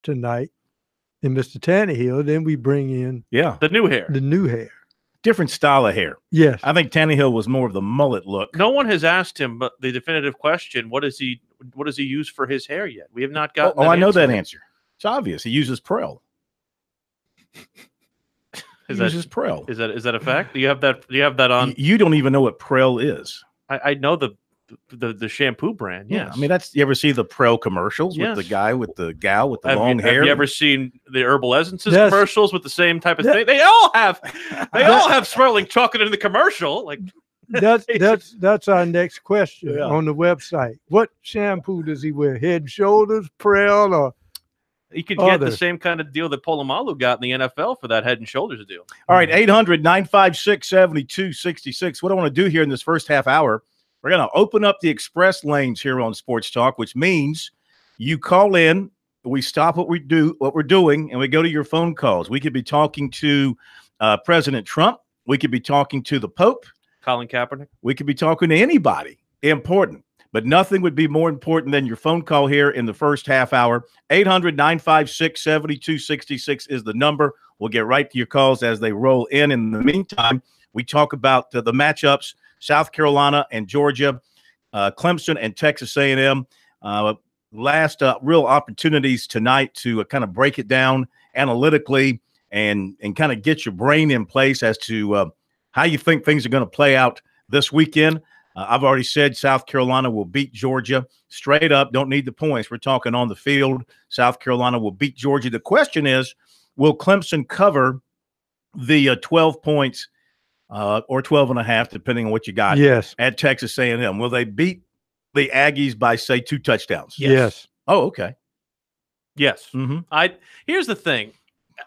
tonight in Mr. Tannehill. Then we bring in the new hair. The new hair. Different style of hair. Yes. I think Tannehill was more of the mullet look. No one has asked him but the definitive question, what does he use for his hair yet? We have not gotten I know that answer. It's obvious. He uses Prel. uses Prel. Is that a fact? Do you have that on? You don't even know what Prel is. I know the shampoo brand. Yes. Yeah, I mean you ever see the Prel commercials with the guy with the gal with the long hair? Have you ever seen the Herbal Essences commercials with the same type of thing? They all have swirling chocolate in the commercial. Like that's our next question on the website. What shampoo does he wear? Head and Shoulders, Prel, or you could get the same kind of deal that Polamalu got in the NFL for that Head and Shoulders deal. All right, 800-956-7266. What I want to do here in this first half hour, we're going to open up the express lanes here on Sports Talk, which means you call in, we stop what we're doing, and we go to your phone calls. We could be talking to President Trump. We could be talking to the Pope. Colin Kaepernick. We could be talking to anybody important. But nothing would be more important than your phone call here in the first half hour. 800-956-7266 is the number. We'll get right to your calls as they roll in. In the meantime, we talk about the matchups, South Carolina and Georgia, Clemson and Texas A&M. Last real opportunities tonight to kind of break it down analytically and kind of get your brain in place as to how you think things are going to play out this weekend. I've already said South Carolina will beat Georgia straight up. Don't need the points. We're talking on the field. South Carolina will beat Georgia. The question is, will Clemson cover the 12 points or 12.5, depending on what you got at Texas A&M? Will they beat the Aggies by, say, 2 touchdowns? Yes. Oh, okay. Yes. Mm-hmm. Here's the thing.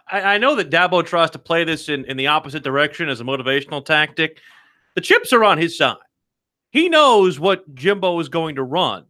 I know that Dabo tries to play this in the opposite direction as a motivational tactic. The chips are on his side. He knows what Jimbo is going to run.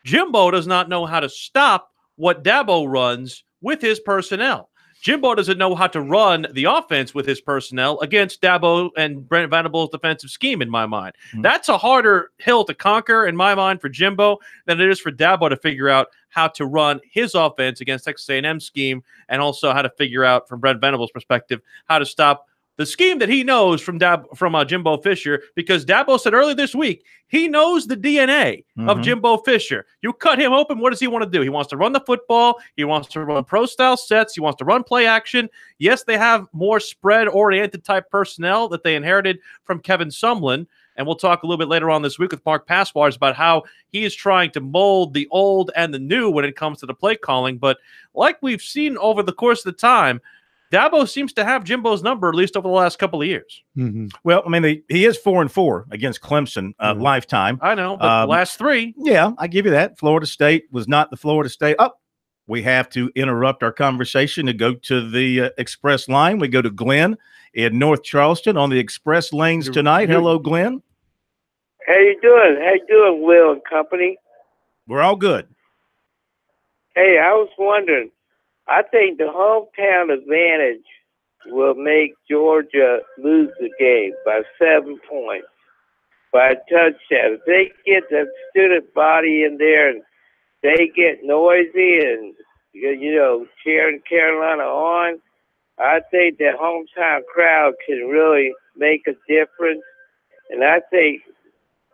Jimbo does not know how to stop what Dabo runs with his personnel. Jimbo doesn't know how to run the offense with his personnel against Dabo and Brent Venables' defensive scheme, in my mind. Mm-hmm. That's a harder hill to conquer, in my mind, for Jimbo than it is for Dabo to figure out how to run his offense against Texas A&M scheme, and also how to figure out, from Brent Venables' perspective, how to stop the scheme that he knows from Jimbo Fisher, because Dabo said earlier this week he knows the DNA of Jimbo Fisher. You cut him open, what does he want to do? He wants to run the football. He wants to run pro-style sets. He wants to run play action. Yes, they have more spread-oriented type personnel that they inherited from Kevin Sumlin, and we'll talk a little bit later on this week with Mark Passwars about how he is trying to mold the old and the new when it comes to the play calling. But like we've seen over the course of the time, Dabo seems to have Jimbo's number, at least over the last couple of years. Mm-hmm. Well, I mean, he is 4-4 against Clemson lifetime. I know, but the last 3. Yeah, I give you that. Florida State was not the Florida State. Oh, we have to interrupt our conversation to go to the express line. We go to Glenn in North Charleston on the express lanes tonight. Hello, Glenn. How you doing? How you doing, Will and company? We're all good. Hey, I was wondering, I think the hometown advantage will make Georgia lose the game by 7 points, by a touchdown. If they get that student body in there and they get noisy and, cheering Carolina on, I think the hometown crowd can really make a difference. And I think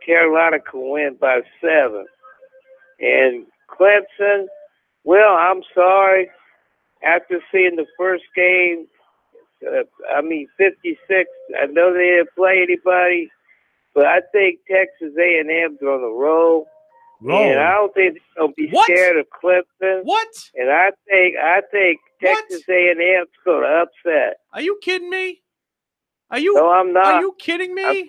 Carolina can win by 7. And Clemson, well, I'm sorry. After seeing the first game, 56, I know they didn't play anybody, but I think Texas A&M's on the roll. And I don't think they're going to be scared of Clemson. What? And I think Texas A&M's going to upset. Are you kidding me? No, I'm not. Are you kidding me?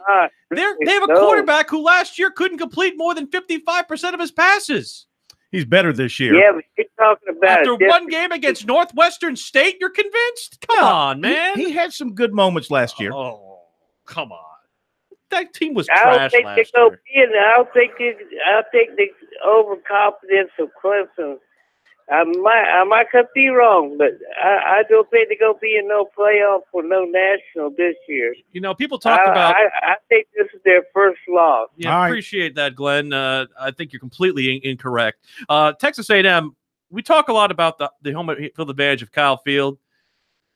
They have a quarterback who last year couldn't complete more than 55% of his passes. He's better this year. Yeah, but you're talking about after one game against Northwestern State, you're convinced? Come on, man. He had some good moments last year. Oh, come on. That team was trash last year. I don't think the overconfidence of Clemson. I could be wrong, but I don't think they're going to be in no playoff or no national this year. People talk about... I think this is their first loss. Yeah, I appreciate that, Glenn. I think you're completely incorrect. Texas A&M we talk a lot about the home field advantage of Kyle Field.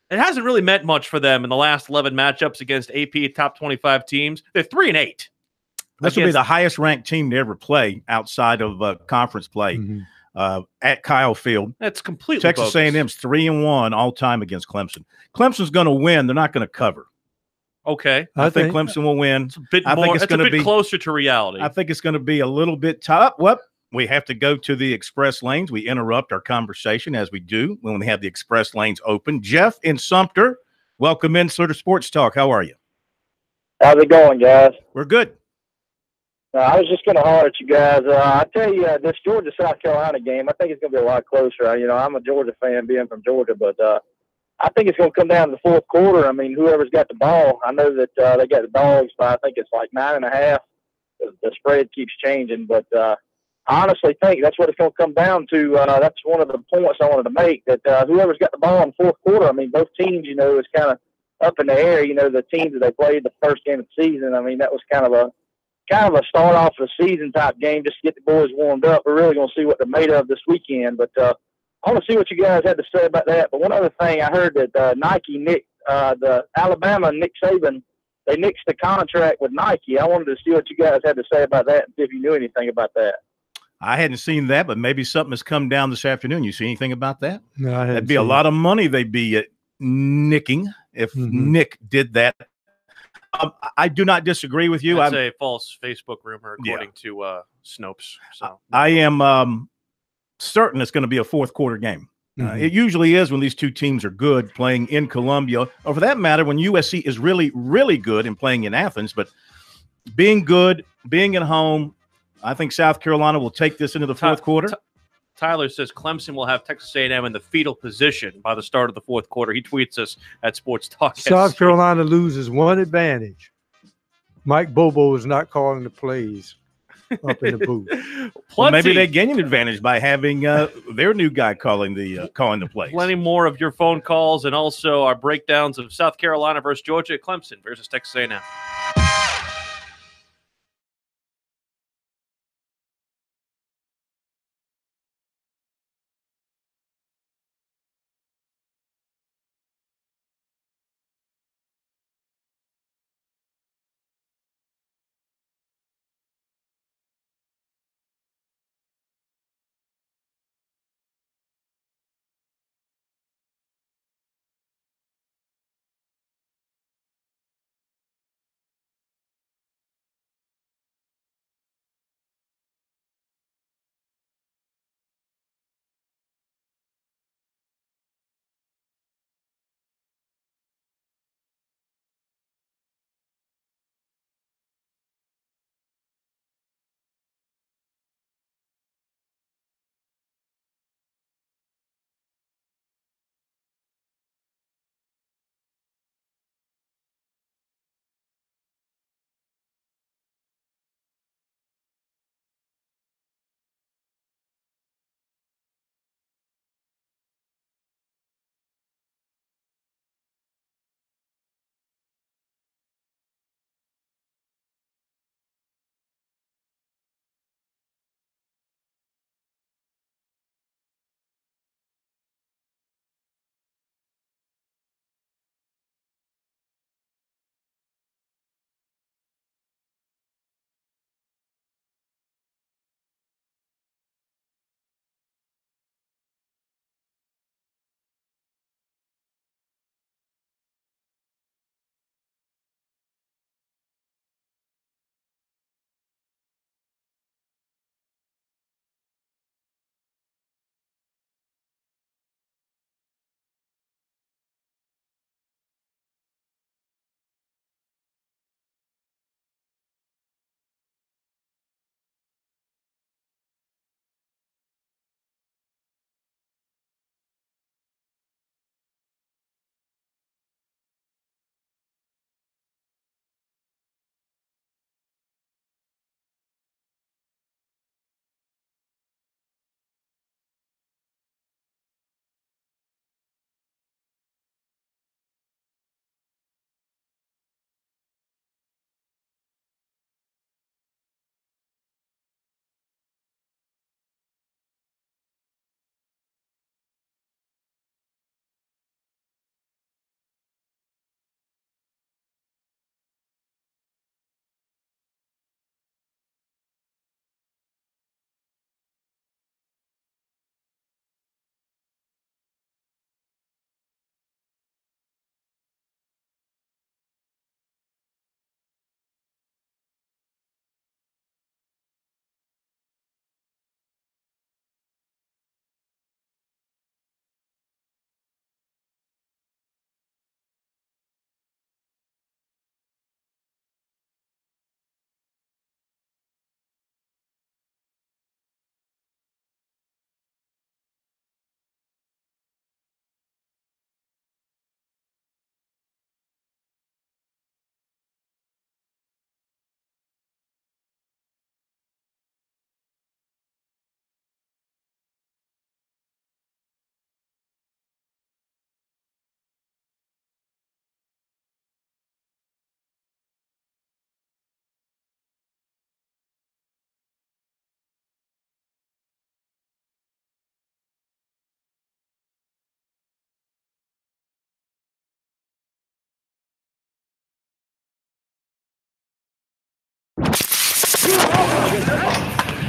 It hasn't really meant much for them in the last 11 matchups against AP top 25 teams. They're 3-8. This will be the highest ranked team to ever play outside of conference play at Kyle Field. That's completely Texas A&M's 3-1 all time against Clemson. Clemson's going to win. They're not going to cover. Okay. I think Clemson will win. It's a bit closer to reality. I think it's going to be a little bit tough. Well, we have to go to the express lanes. We interrupt our conversation as we do when we have the express lanes open. Jeff in Sumter, welcome in, Sort of Sports Talk. How are you? How's it going, guys? We're good. I was just going to holler at you guys. I tell you, this Georgia-South Carolina game, I think it's going to be a lot closer. I'm a Georgia fan, being from Georgia, but I think it's going to come down to the fourth quarter. I mean, whoever's got the ball, I know that they got the dogs by, I think it's like 9.5. The spread keeps changing, but I honestly think that's what it's going to come down to. That's one of the points I wanted to make, that whoever's got the ball in the fourth quarter, I mean, both teams, is kind of up in the air. The teams that they played the first game of the season, I mean, that was kind of a start off of the season type game just to get the boys warmed up. We're really going to see what they're made of this weekend. But I want to see what you guys had to say about that. But one other thing, I heard that Nike nicked the Alabama Nick Saban. They nixed the contract with Nike. I wanted to see what you guys had to say about that and see if you knew anything about that. I hadn't seen that, but maybe something has come down this afternoon. You see anything about that? No, I hadn't. That'd be a lot of money they'd be nicking if Nick did that. I do not disagree with you. That's a false Facebook rumor, according to Snopes. So I am certain it's going to be a fourth quarter game. It usually is when these two teams are good playing in Columbia, or for that matter, when USC is really, really good and playing in Athens. But being good, being at home, I think South Carolina will take this into the fourth quarter. Tyler says Clemson will have Texas A&M in the fetal position by the start of the fourth quarter. He tweets us at SportsTalkSC. South Carolina loses one advantage. Mike Bobo is not calling the plays up in the booth. Well, maybe they gain an advantage by having their new guy calling the plays. Plenty more of your phone calls and also our breakdowns of South Carolina versus Georgia, Clemson versus Texas A&M.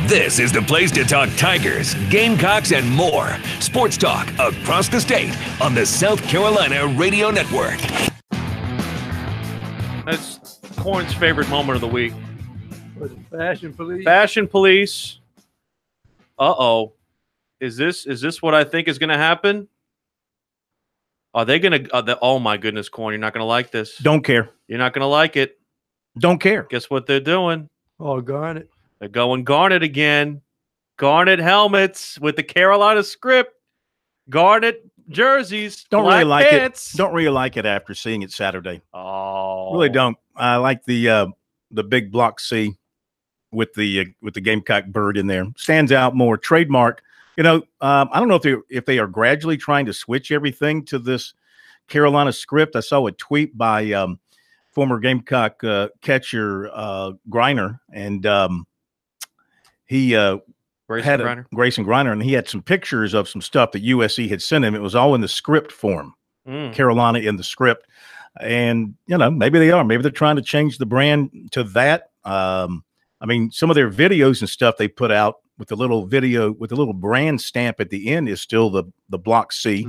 This is the place to talk Tigers, Gamecocks, and more. Sports talk across the state on the South Carolina Radio Network. That's Corn's favorite moment of the week. Fashion police. Fashion police. Uh-oh. Is this what I think is going to happen? Are they going to oh my goodness, Corn, you're not going to like this. Don't care. You're not going to like it. Don't care. Guess what they're doing? Oh, Garnet. They're going Garnet again. Garnet helmets with the Carolina script. Garnet jerseys. Don't black really like pants. it. Don't really like it after seeing it Saturday. Oh. Really don't. I like the big block C with the Gamecock bird in there. Stands out more. Trademark. You know, I don't know if they are gradually trying to switch everything to this Carolina script. I saw a tweet by former Gamecock catcher Griner, and Grayson Griner, and he had some pictures of some stuff that USC had sent him. It was all in the script form, Carolina in the script. And, you know, maybe they are. Maybe they're trying to change the brand to that. I mean, some of their videos and stuff they put out with the little video with the little brand stamp at the end is still the block C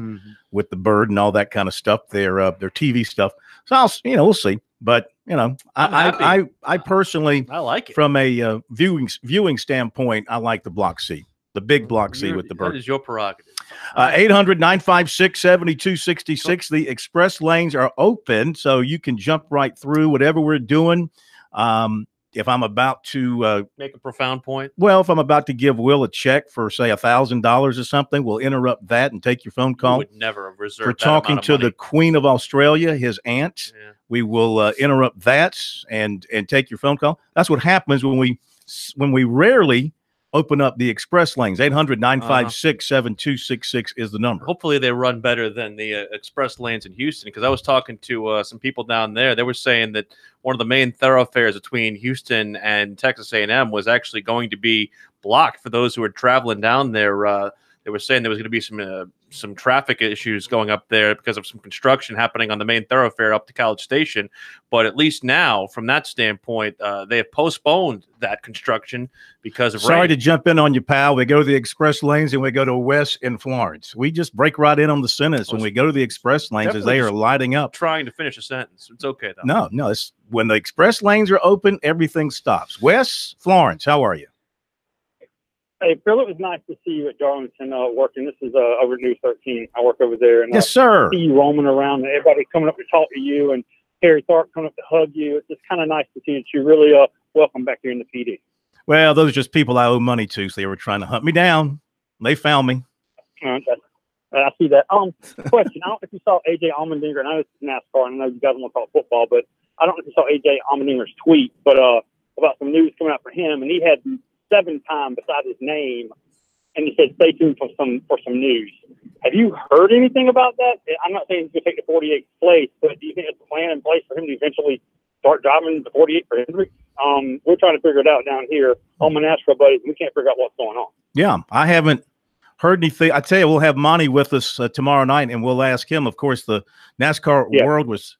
with the bird and all that kind of stuff. Their TV stuff. So we'll see. But you know, I personally like it from a viewing standpoint. I like the block C, the big block C with the bird. That is your prerogative. 800-956-7266. The express lanes are open, so you can jump right through whatever we're doing. If I'm about to make a profound point, well, if I'm about to give Will a check for say $1,000 or something, we'll interrupt that and take your phone call. We would never have reserved for talking to the Queen of Australia, his aunt. Yeah. We will interrupt that and take your phone call. That's what happens when we rarely open up the express lanes. 800-956-7266 is the number. Hopefully they run better than the express lanes in Houston, because I was talking to some people down there. They were saying that one of the main thoroughfares between Houston and Texas A&M was actually going to be blocked for those who were traveling down there. They were saying there was going to be some traffic issues going up there because of some construction happening on the main thoroughfare up to College Station. But at least now, from that standpoint, they have postponed that construction because of rain. Sorry to jump in on you, pal. We go to the express lanes and we go to West and Florence. We just break right in on the sentence when we go to the express lanes as they are lighting up. Trying to finish a sentence. It's okay, though. No. It's when the express lanes are open, everything stops. West, Florence, how are you? Hey, Phil, it was nice to see you at Darlington working. This is over News 13. I work over there. And yes, sir. See you roaming around and everybody coming up to talk to you and Harry Tharp coming up to hug you. It's just kind of nice to see that you're really welcome back here in the PD. Well, those are just people I owe money to, so they were trying to hunt me down. They found me. I see that. Question. I don't know if you saw A.J. Allmendinger, and I know it's NASCAR, and I know you guys want to talk football, but I don't know if you saw A.J. Allmendinger's tweet, but about some news coming out for him, and he had 7 times beside his name, and he said, "Stay tuned for some news." Have you heard anything about that? I'm not saying he's going to take the 48th place, but do you think it's a plan in place for him to eventually start driving the 48 for Hendrick? We're trying to figure it out down here on my NASCAR buddies, and we can't figure out what's going on. Yeah, I haven't heard anything. I tell you, we'll have Monty with us tomorrow night, and we'll ask him. Of course, the NASCAR world was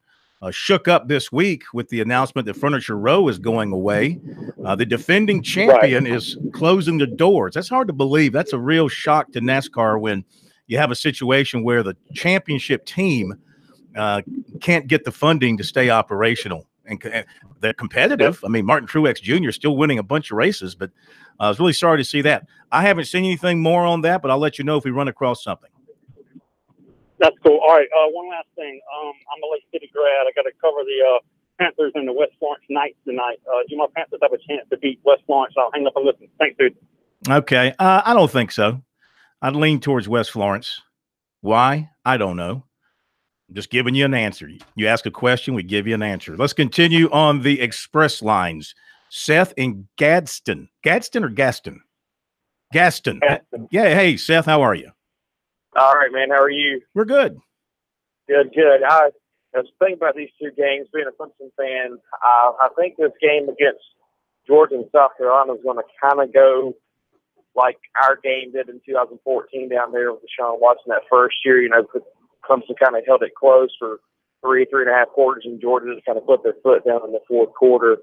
shook up this week with the announcement that Furniture Row is going away. The defending champion is closing the doors. That's hard to believe. That's a real shock to NASCAR when you have a situation where the championship team can't get the funding to stay operational. And they're competitive. I mean, Martin Truex Jr. is still winning a bunch of races, but I was really sorry to see that. I haven't seen anything more on that, but I'll let you know if we run across something. That's cool. All right. One last thing. I'm a Lake City grad. I got to cover the Panthers and the West Florence Knights tonight. Do my Panthers have a chance to beat West Florence? I'll hang up and listen. Thanks, dude. Okay. I don't think so. I'd lean towards West Florence. Why? I don't know. I'm just giving you an answer. You ask a question, we give you an answer. Let's continue on the express lines. Seth in Gadsden. Gadsden or Gaston? Gaston. Yeah. Hey, Seth, how are you? All right, man. How are you? We're good. Good. I was thinking about these two games. Being a Clemson fan, I think this game against Georgia and South Carolina is going to kind of go like our game did in 2014 down there with Deshaun Watson that first year. You know, Clemson kind of held it close for 3.5 quarters, and Georgia just kind of put their foot down in the fourth quarter.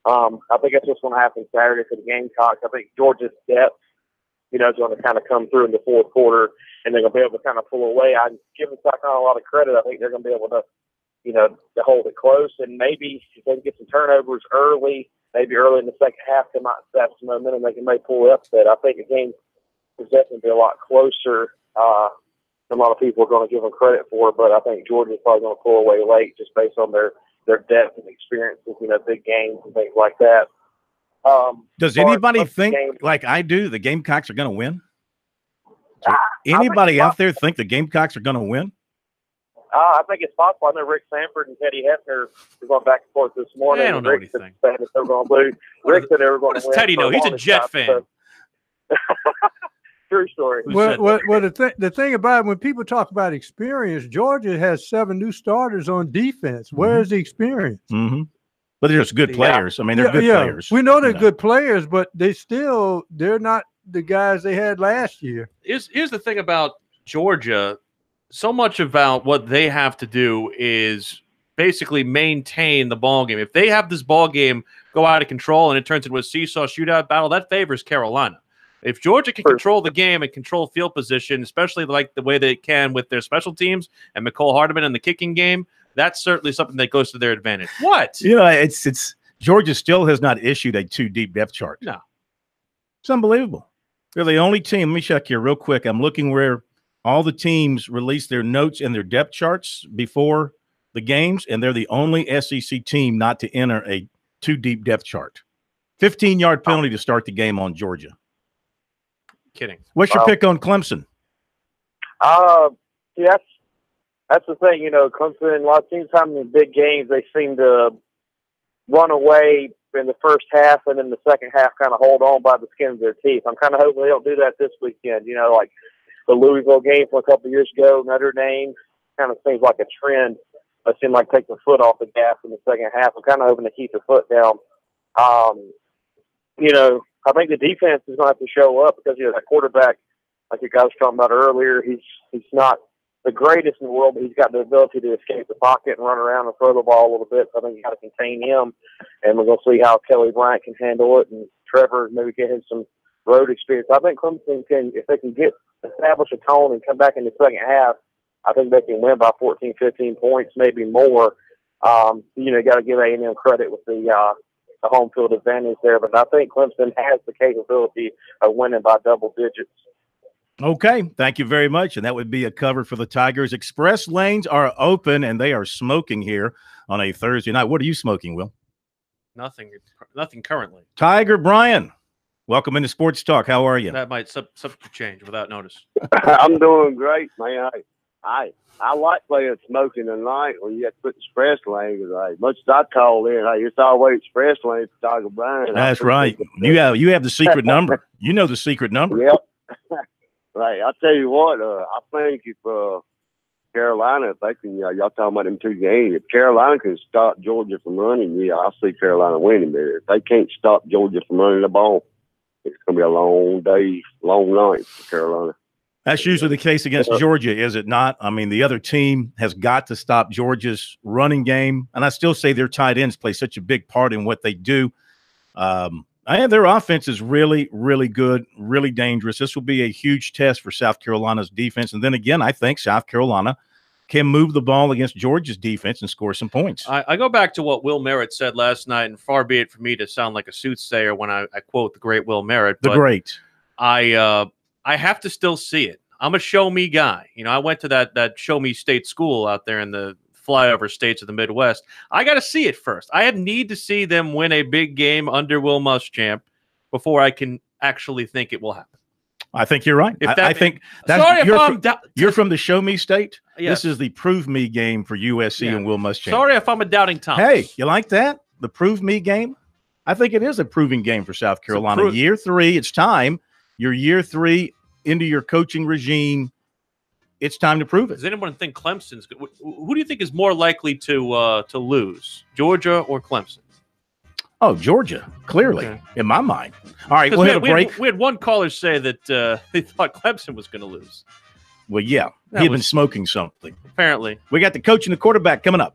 I think that's what's going to happen Saturday for the Gamecocks. I think Georgia's depth, is going to kind of come through in the fourth quarter, and they're going to be able to kind of pull away. I'm giving South Carolina a lot of credit. I think they're going to be able to, to hold it close, and maybe if they can get some turnovers early, maybe early in the second half, they might have some momentum. They may pull the upset. I think the game is definitely be a lot closer than a lot of people are going to give them credit for, but I think Georgia's probably going to pull away late just based on their depth and experiences, big games and things like that. Does anybody think, like I do, the Gamecocks are going to win? Anybody out there think the Gamecocks are going to win? I think it's possible. I know Rick Sanford and Teddy Hefner were going back and forth this morning. I don't know Rick anything. said they were going to lose. Rick said they were going to win. What does Teddy know? He's a Jet fan. True story. Well, the thing about it, when people talk about experience, Georgia has 7 new starters on defense. Where is the experience? Mm-hmm. But they're just good players. I mean, they're good players. We know they're good players, but they're not the guys they had last year. Here's the thing about Georgia. So much about what they have to do is basically maintain the ball game. If they have this ball game go out of control and it turns into a seesaw shootout battle, that favors Carolina. If Georgia can control the game and control field position, especially like the way they can with their special teams and McCole Hardeman in the kicking game, that's certainly something that goes to their advantage. What? It's Georgia still has not issued a 2-deep depth chart. No. It's unbelievable. They're the only team. Let me check here real quick. I'm looking where all the teams release their notes and their depth charts before the games, and they're the only SEC team not to enter a 2-deep depth chart. 15-yard penalty to start the game on Georgia. Kidding. What's your pick on Clemson? That's the thing. Clemson, a lot of teams having in big games, they seem to run away in the first half and then the second half kind of hold on by the skin of their teeth. I'm kind of hoping they don't do that this weekend. Like the Louisville game from a couple of years ago, Notre Dame, kind of seems like a trend. It seemed like take the foot off the gas in the second half. I'm kind of hoping to keep the foot down. I think the defense is going to have to show up because, that quarterback, like you guys were talking about earlier, he's not the greatest in the world, but he's got the ability to escape the pocket and run around and throw the ball a little bit. So I think you got to contain him, and we're going to see how Kelly Bryant can handle it, and Trevor maybe get him some road experience. I think Clemson can, if they can establish a tone and come back in the second half, I think they can win by 14, 15 points, maybe more. You got to give A&M credit with the home field advantage there, but I think Clemson has the capability of winning by double digits. Okay, thank you very much, and that would be a cover for the Tigers. Express lanes are open, and they are smoking here on a Thursday night. What are you smoking, Will? Nothing currently. Tiger Brian, welcome into Sports Talk. How are you? That might subject change without notice. I'm doing great, man. I like playing smoking at night when you have to put express lane. Like much as I call in, hey, it's always express lane for Tiger Brian. That's right. You have the secret number. You know the secret number. Yep. Right. I'll tell you what. I think if Carolina, if they can, y'all talking about them 2 games. If Carolina can stop Georgia from running, I see Carolina winning. But if they can't stop Georgia from running the ball, it's going to be a long day, long night for Carolina. That's usually the case against Georgia, is it not? I mean, the other team has got to stop Georgia's running game, and I still say their tight ends play such a big part in what they do. Their offense is really, really good, really dangerous. This will be a huge test for South Carolina's defense. And then again, I think South Carolina can move the ball against Georgia's defense and score some points. I go back to what Will Merritt said last night, and far be it for me to sound like a soothsayer when I quote the great Will Merritt. The great. I have to still see it. I'm a show me guy. I went to that show me state school out there in the flyover states of the Midwest. I got to see it first. I need to see them win a big game under Will Muschamp before I can actually think it will happen. I think you're right. I think you're from the show me state. Yes. This is the prove me game for USC and Will Muschamp. Sorry if I'm a doubting Thomas. Hey, you like that? The prove me game? I think it is a proving game for South Carolina. Year 3, it's time. You're year 3 into your coaching regime. It's time to prove it. Does anyone think Clemson's good? Who do you think is more likely to lose, Georgia or Clemson? Oh, Georgia, clearly, in my mind. All right, we'll hit a break. We had one caller say that he thought Clemson was going to lose. Well, yeah, he'd been smoking something. Apparently. We got the coach and the quarterback coming up.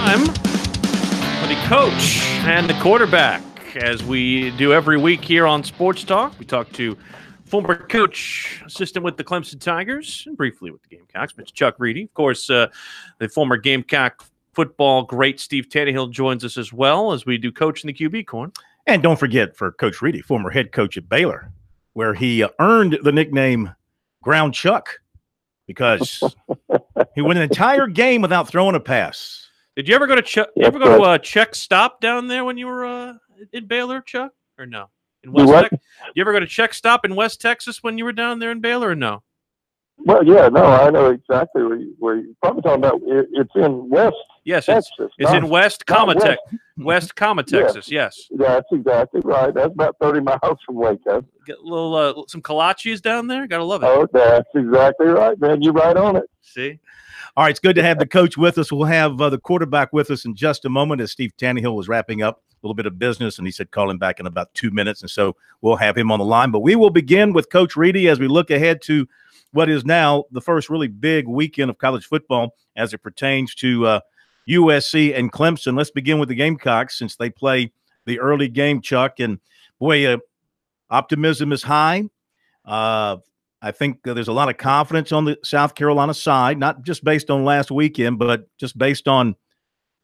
time for the coach and the quarterback. As we do every week here on Sports Talk, we talk to former coach, assistant with the Clemson Tigers, and briefly with the Gamecocks, Mr. Chuck Reedy. Of course, the former Gamecock football great Steve Tannehill joins us as well as we do coach in the QB corner. And don't forget, for Coach Reedy, former head coach at Baylor, where he earned the nickname Ground Chuck because he went an entire game without throwing a pass. Did you ever go to Czech Stop down there when you were in Baylor, Chuck, or no? In West Texas? You ever go to Czech Stop in West Texas when you were down there in Baylor, or no? Well, yeah, no, I know exactly where you're probably talking about. It's in West. Yes, Texas, it's in West Comma, Texas. Yes, that's exactly right. That's about 30 miles from Waco. Get a little some kolaches down there. Gotta love it. Oh, that's exactly right, man. You're right on it. See. All right, it's good to have the coach with us. We'll have the quarterback with us in just a moment as Steve Tannehill was wrapping up a little bit of business, and he said call him back in about 2 minutes, and so we'll have him on the line. But we will begin with Coach Reedy as we look ahead to what is now the first really big weekend of college football as it pertains to USC and Clemson. Let's begin with the Gamecocks since they play the early game, Chuck. And, boy, optimism is high. I think there's a lot of confidence on the South Carolina side, not just based on last weekend, but just based on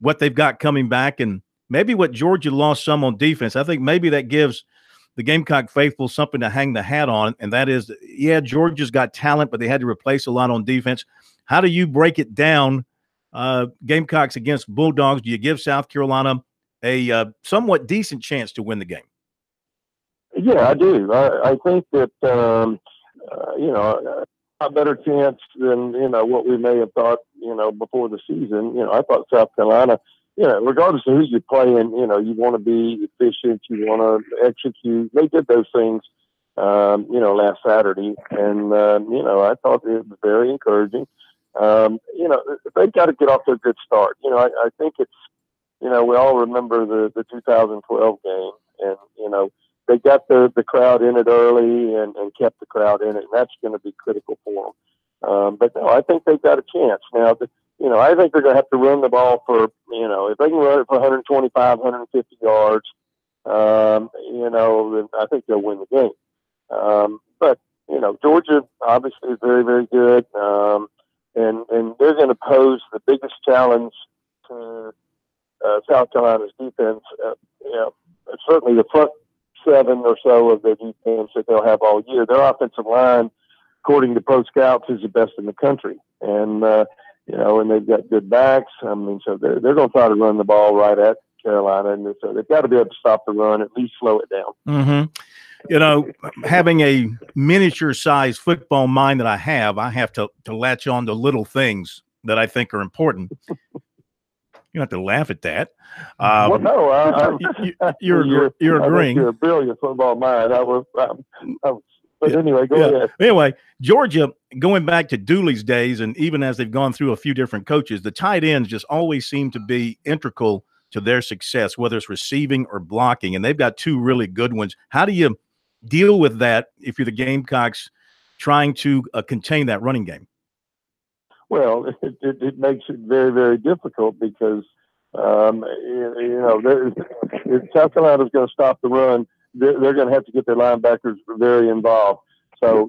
what they've got coming back and maybe what Georgia lost some on defense. I think maybe that gives the Gamecock faithful something to hang the hat on, and that is, yeah, Georgia's got talent, but they had to replace a lot on defense. How do you break it down, Gamecocks against Bulldogs? Do you give South Carolina a somewhat decent chance to win the game? Yeah, I do. I think that a better chance than, what we may have thought, before the season. I thought South Carolina, regardless of who you're playing, you want to be efficient, you want to execute. They did those things, last Saturday. And, I thought it was very encouraging. They've got to get off to a good start. I think it's, we all remember the 2012 game, and, they got the crowd in it early and kept the crowd in it, and that's going to be critical for them. But no, I think they've got a chance. Now, I think they're going to have to run the ball for, if they can run it for 125, 150 yards, then I think they'll win the game. But, Georgia obviously is very, very good, and they're going to pose the biggest challenge to South Carolina's defense. Certainly the front 7 or so of their defense that they'll have all year. Their offensive line, according to Pro Scouts, is the best in the country. And, and they've got good backs. I mean, so they're going to try to run the ball right at Carolina. And so they've got to be able to stop the run, at least slow it down. Mm-hmm. Having a miniature-sized football mind that I have to latch on to little things that I think are important. You don't have to laugh at that. Well, no, you're agreeing. You're a brilliant football mind. But anyway, go ahead. Anyway, Georgia, going back to Dooley's days, and even as they've gone through a few different coaches, the tight ends just always seem to be integral to their success, whether it's receiving or blocking, and they've got 2 really good ones. How do you deal with that if you're the Gamecocks trying to contain that running game? Well, it makes it very, very difficult because, if South Carolina's going to stop the run, they're going to have to get their linebackers very involved. So,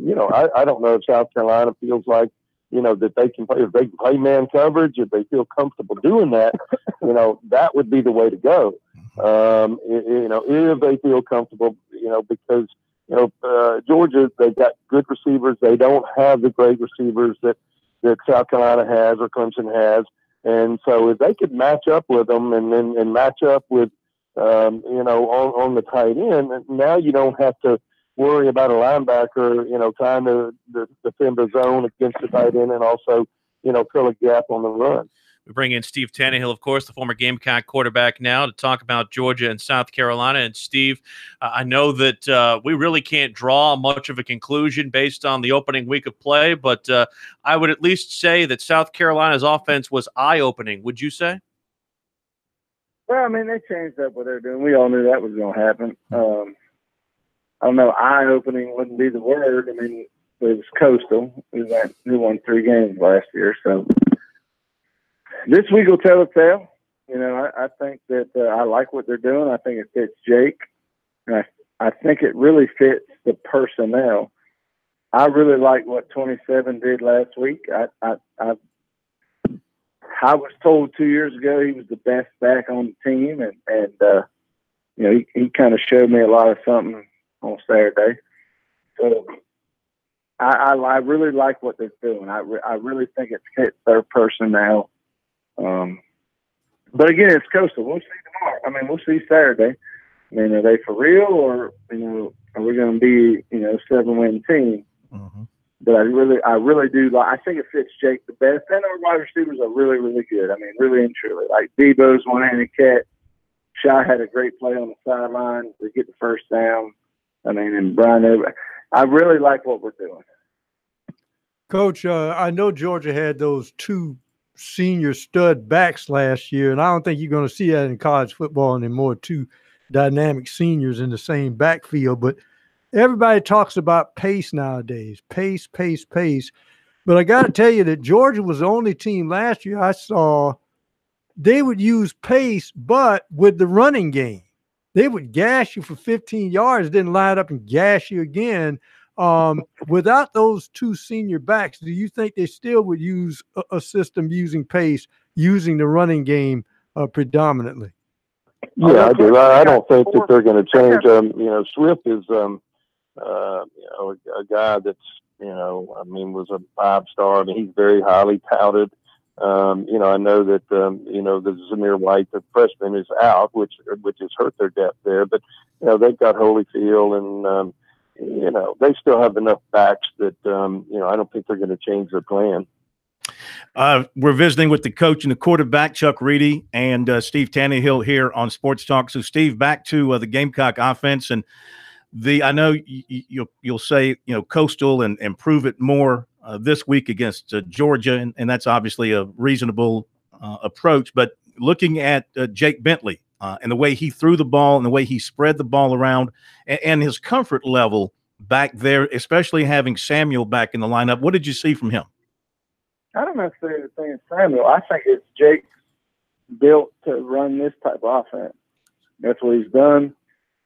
I don't know if South Carolina feels like, that they can play, if they can play man coverage, if they feel comfortable doing that, that would be the way to go. If they feel comfortable, because, Georgia, they've got good receivers. They don't have the great receivers that South Carolina has or Clemson has. And so if they could match up with them and match up with, on the tight end, now you don't have to worry about a linebacker, trying to defend the zone against the tight end and also, fill a gap on the run. We bring in Steve Tannehill, of course, the former Gamecock quarterback now, to talk about Georgia and South Carolina. And, Steve, I know that we really can't draw much of a conclusion based on the opening week of play, but I would at least say that South Carolina's offense was eye-opening. Would you say? Well, I mean, they changed up what they're doing. We all knew that was going to happen. I don't know, eye-opening wouldn't be the word. I mean, it was Coastal, who won 3 games last year, so – this week will tell the tale. You know, I think that I like what they're doing. I think it fits Jake. And I think it really fits the personnel. I really like what 27 did last week. I was told 2 years ago he was the best back on the team, and you know, he kind of showed me a lot of something on Saturday. So I really like what they're doing. I really think it fits their personnel. But again, it's Coastal. We'll see tomorrow. I mean, we'll see Saturday. I mean, are they for real, or, you know, are we going to be, you know, 7-win team? Mm-hmm. But I really do like. I think it fits Jake the best. And our wide receivers are really, really good. I mean, really and truly. Like Debo's one-handed catch. Shy had a great play on the sideline to get the first down. I mean, and Brian, I really like what we're doing. Coach, I know Georgia had those 2 senior stud backs last year, and I don't think you're going to see that in college football anymore, 2 dynamic seniors in the same backfield. But everybody talks about pace nowadays, pace. But I got to tell you that Georgia was the only team last year I saw they would use pace, but with the running game. They would gash you for 15 yards, then line up and gash you again. Without those 2 senior backs, do you think they still would use a system using pace, using the running game predominantly? Yeah, I do. I don't think that they're going to change. You know, Swift is, you know, a guy that's, you know, I mean, was a 5-star. I mean, he's very highly touted. You know, I know that, you know, the Zamir White, the freshman, is out, which has hurt their depth there. But, you know, they've got Holyfield and, you know, they still have enough backs that, you know, I don't think they're going to change their plan. We're visiting with the coach and the quarterback, Chuck Reedy, and Steve Tannehill here on Sports Talk. So, Steve, back to the Gamecock offense. And I know you'll say, you know, Coastal and improve it more this week against Georgia, and that's obviously a reasonable approach. But looking at Jake Bentley and the way he threw the ball and the way he spread the ball around and his comfort level back there, especially having Samuel back in the lineup, what did you see from him? I don't necessarily think it's Samuel. I think it's Jake built to run this type of offense. That's what he's done.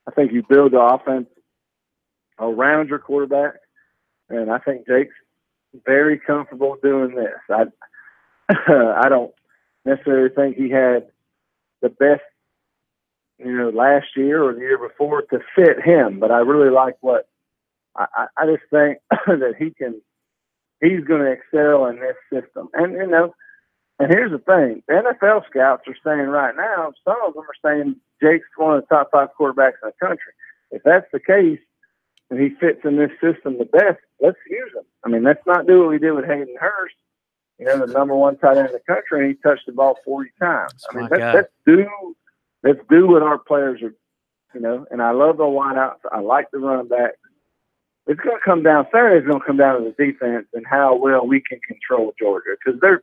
I think you build the offense around your quarterback, and I think Jake's very comfortable doing this. I don't necessarily think he had the best, you know, last year or the year before to fit him, but I really like what I just think that he's going to excel in this system. And, you know, and here's the thing, the NFL scouts are saying right now, some of them are saying Jake's one of the top 5 quarterbacks in the country. If that's the case, and he fits in this system the best, let's use him. I mean, let's not do what we did with Hayden Hurst, you know, the number 1 tight end in the country, and he touched the ball 40 times. I mean, let's do what our players are, you know, and I love the wideouts. I like the running back. It's going to come down, Saturday's going to come down to the defense and how well we can control Georgia, because they're,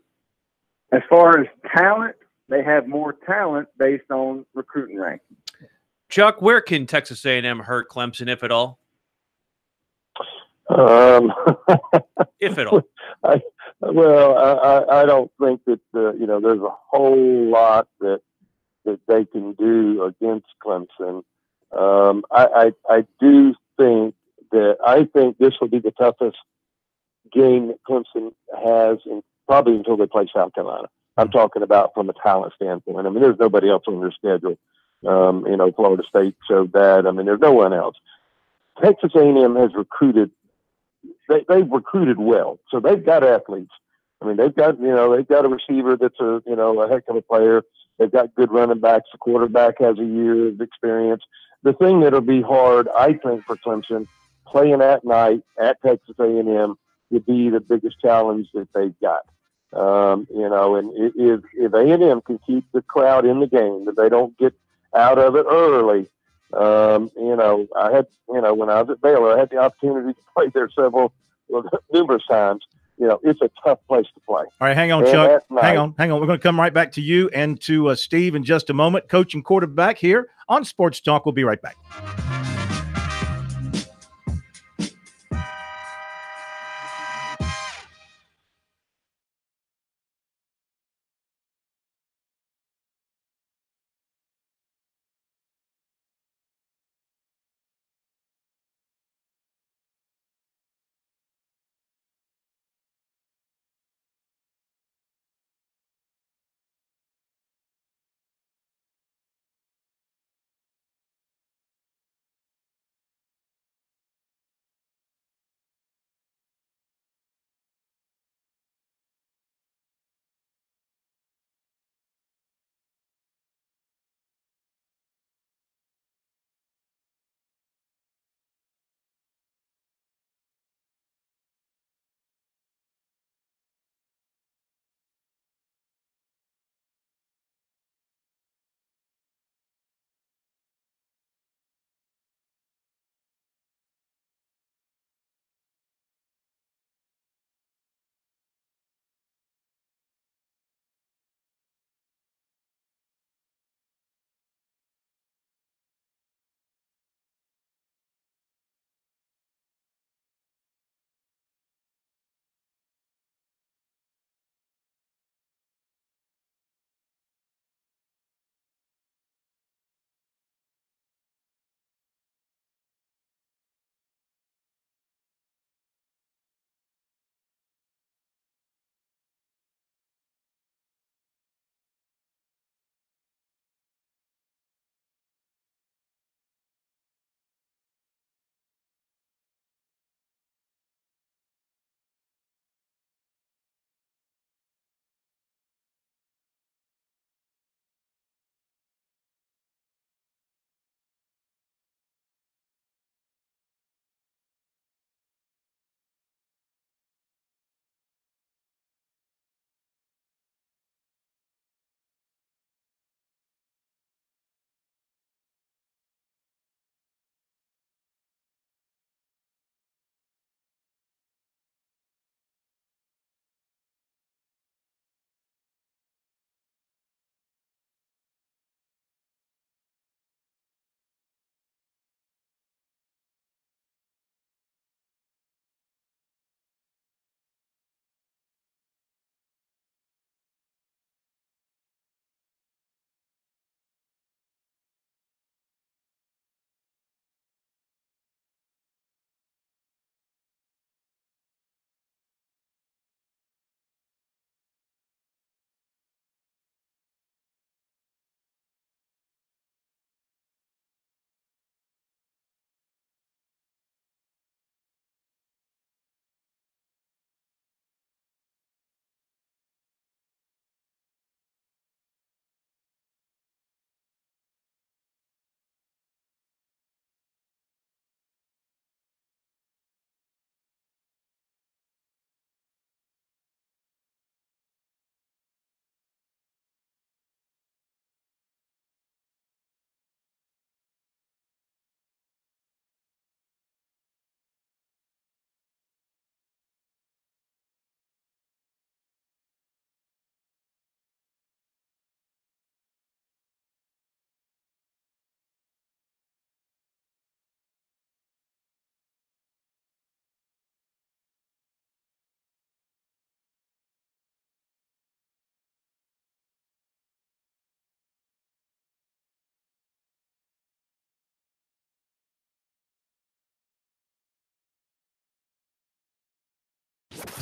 as far as talent, they have more talent based on recruiting rankings. Chuck, where can Texas A&M hurt Clemson, if at all? If at all. I don't think that you know, there's a whole lot that they can do against Clemson. I do think that this will be the toughest game that Clemson has, probably until they play South Carolina. I'm talking about from a talent standpoint. I mean, there's nobody else on their schedule. You know, Florida State showed that. I mean, there's no one else. Texas A&M has recruited. They've recruited well, so they've got athletes. I mean, they've got a receiver that's a heck of a player. They've got good running backs. The quarterback has a year of experience. The thing that'll be hard, I think, for Clemson, playing at night at Texas A&M would be the biggest challenge that they've got. You know, and if A&M can keep the crowd in the game, that they don't get out of it early. You know, I had, you know, when I was at Baylor, I had the opportunity to play there numerous times. You know, it's a tough place to play. All right, hang on, Chuck. Hang on. We're going to come right back to you and to Steve in just a moment. Coach and quarterback here on Sports Talk. We'll be right back.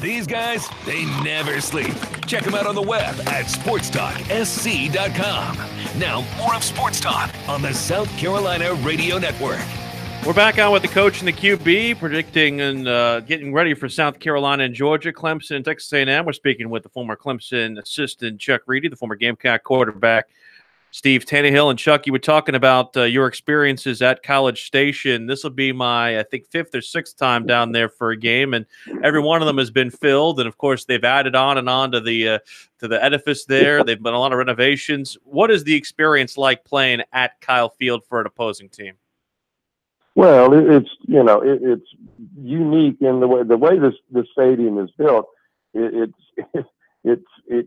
These guys, they never sleep. Check them out on the web at SportsTalkSC.com. Now, more of Sports Talk on the South Carolina Radio Network. We're back on with the coach and the QB, predicting and getting ready for South Carolina and Georgia, Clemson, and Texas A&M. We're speaking with the former Clemson assistant, Chuck Reedy, the former Gamecock quarterback, Steve Tannehill. And Chuck, you were talking about your experiences at College Station. This will be my, I think, 5th or 6th time down there for a game, and every one of them has been filled. And of course, they've added on and on to the edifice there. They've been a lot of renovations. What is the experience like playing at Kyle Field for an opposing team? Well, it's unique in the way this stadium is built. It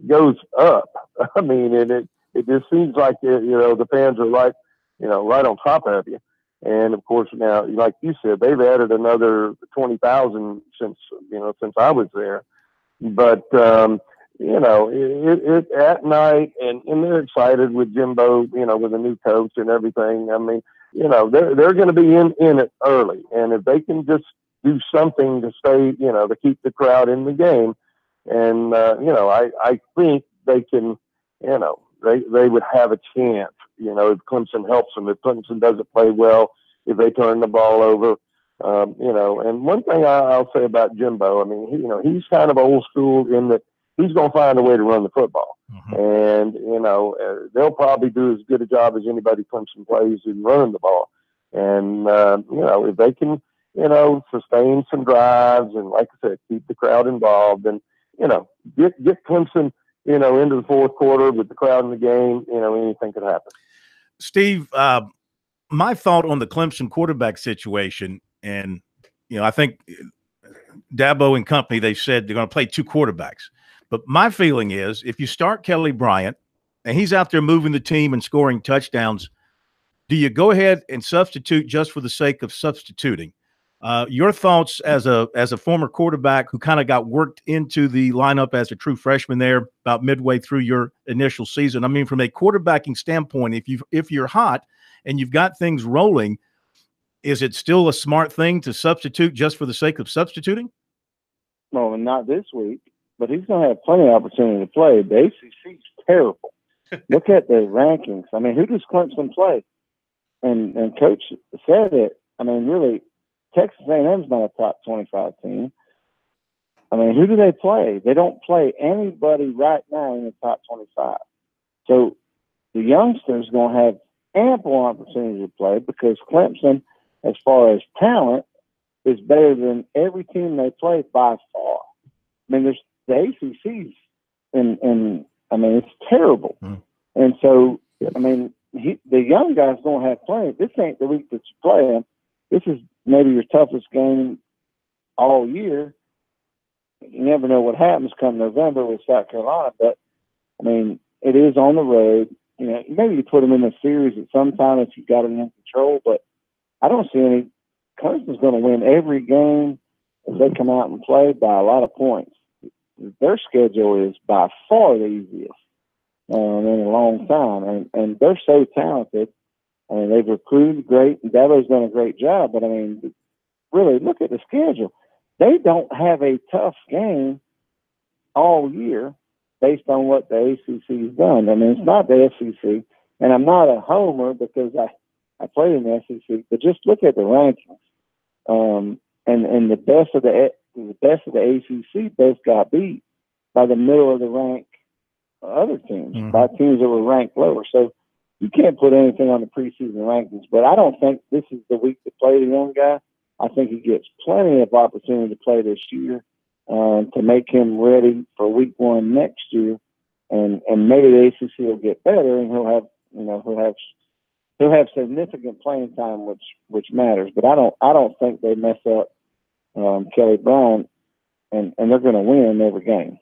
goes up. I mean, and it just seems like the fans are right on top of you. And of course now, like you said, they've added another 20,000 since I was there. But it at night, and they're excited with Jimbo, with a new coach and everything. I mean, they're going to be in it early, and if they can just do something to stay, to keep the crowd in the game, and I think they can, they would have a chance, if Clemson helps them. If Clemson doesn't play well, if they turn the ball over, And one thing I'll say about Jimbo, I mean, he's kind of old school in that he's going to find a way to run the football. Mm-hmm. And, they'll probably do as good a job as anybody Clemson plays in running the ball. And, if they can, sustain some drives and, like I said, keep the crowd involved and, get Clemson, into the fourth quarter with the crowd in the game, anything could happen. Steve, my thought on the Clemson quarterback situation, and, I think Dabo and company, they said they're going to play two quarterbacks. But my feeling is if you start Kelly Bryant and he's out there moving the team and scoring touchdowns, do you go ahead and substitute just for the sake of substituting? Your thoughts as a former quarterback who kind of got worked into the lineup as a true freshman there about midway through your initial season. I mean, from a quarterbacking standpoint, if you're hot and you've got things rolling, is it still a smart thing to substitute just for the sake of substituting? No, not this week. But he's going to have plenty of opportunity to play. The ACC's terrible. Look at the rankings. I mean, who does Clemson play? And Coach said it. I mean, really, Texas A&M's not a top 25 team. I mean, who do they play? They don't play anybody right now in the top 25. So the youngsters going to have ample opportunity to play because Clemson, as far as talent, is better than every team they play by far. I mean, there's the ACC's, and I mean, it's terrible. Mm. And so, I mean, the young guys don't have plenty. This ain't the week that you play them. This is maybe your toughest game all year. You never know what happens come November with South Carolina, but, I mean, it is on the road. Maybe you put them in a series at some time if you've got them in control, but I don't see any. Clemson's going to win every game if they come out and play by a lot of points. Their schedule is by far the easiest in a long time, and they're so talented. I mean, they've recruited great, and Dabo's done a great job. But I mean, really, look at the schedule. They don't have a tough game all year based on what the ACC has done. I mean, it's not the SEC, and I'm not a homer because I played in the SEC, but just look at the rankings. And the best of the ACC both got beat by the middle of the rank other teams, mm-hmm. by teams that were ranked lower. So you can't put anything on the preseason rankings. But I don't think this is the week to play the young guy. I think he gets plenty of opportunity to play this year to make him ready for week one next year. And maybe the ACC will get better, and he'll have significant playing time, which matters. But I don't think they mess up Kelly Bryant, and they're going to win every game.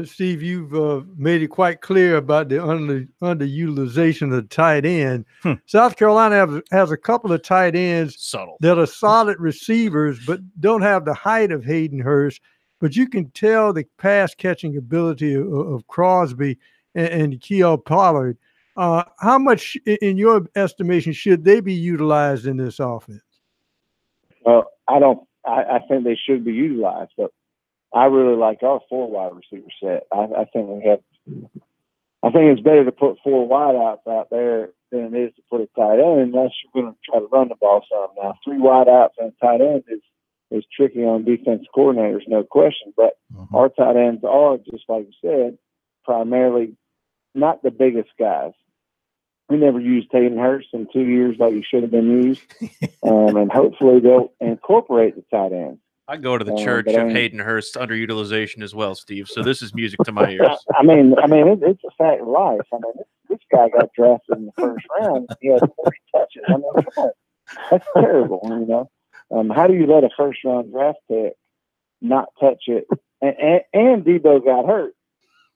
Steve, you've made it quite clear about the underutilization of the tight end. South Carolina has a couple of tight ends that are solid receivers, but don't have the height of Hayden Hurst. But you can tell the pass catching ability of Crosby and Keel Pollard. How much, in your estimation, should they be utilized in this offense? Well, I I think they should be utilized. But I really like our 4 wide receiver set. I think it's better to put 4 wideouts out there than it is to put a tight end, unless you're going to try to run the ball some. Now, 3 wideouts and a tight end is tricky on defense coordinators, no question. But our tight ends are, just like you said, primarily not the biggest guys. We never used Hayden Hurst in 2 years like he should have been used. And hopefully they'll incorporate the tight ends. I go to the church of Hayden Hurst's underutilization as well, Steve. So this is music to my ears. I mean, it's a fact of life. I mean, this guy got drafted in the first round. He had 40 touches. I mean, come on. That's terrible, you know. How do you let a first-round draft pick not touch it? And Debo got hurt.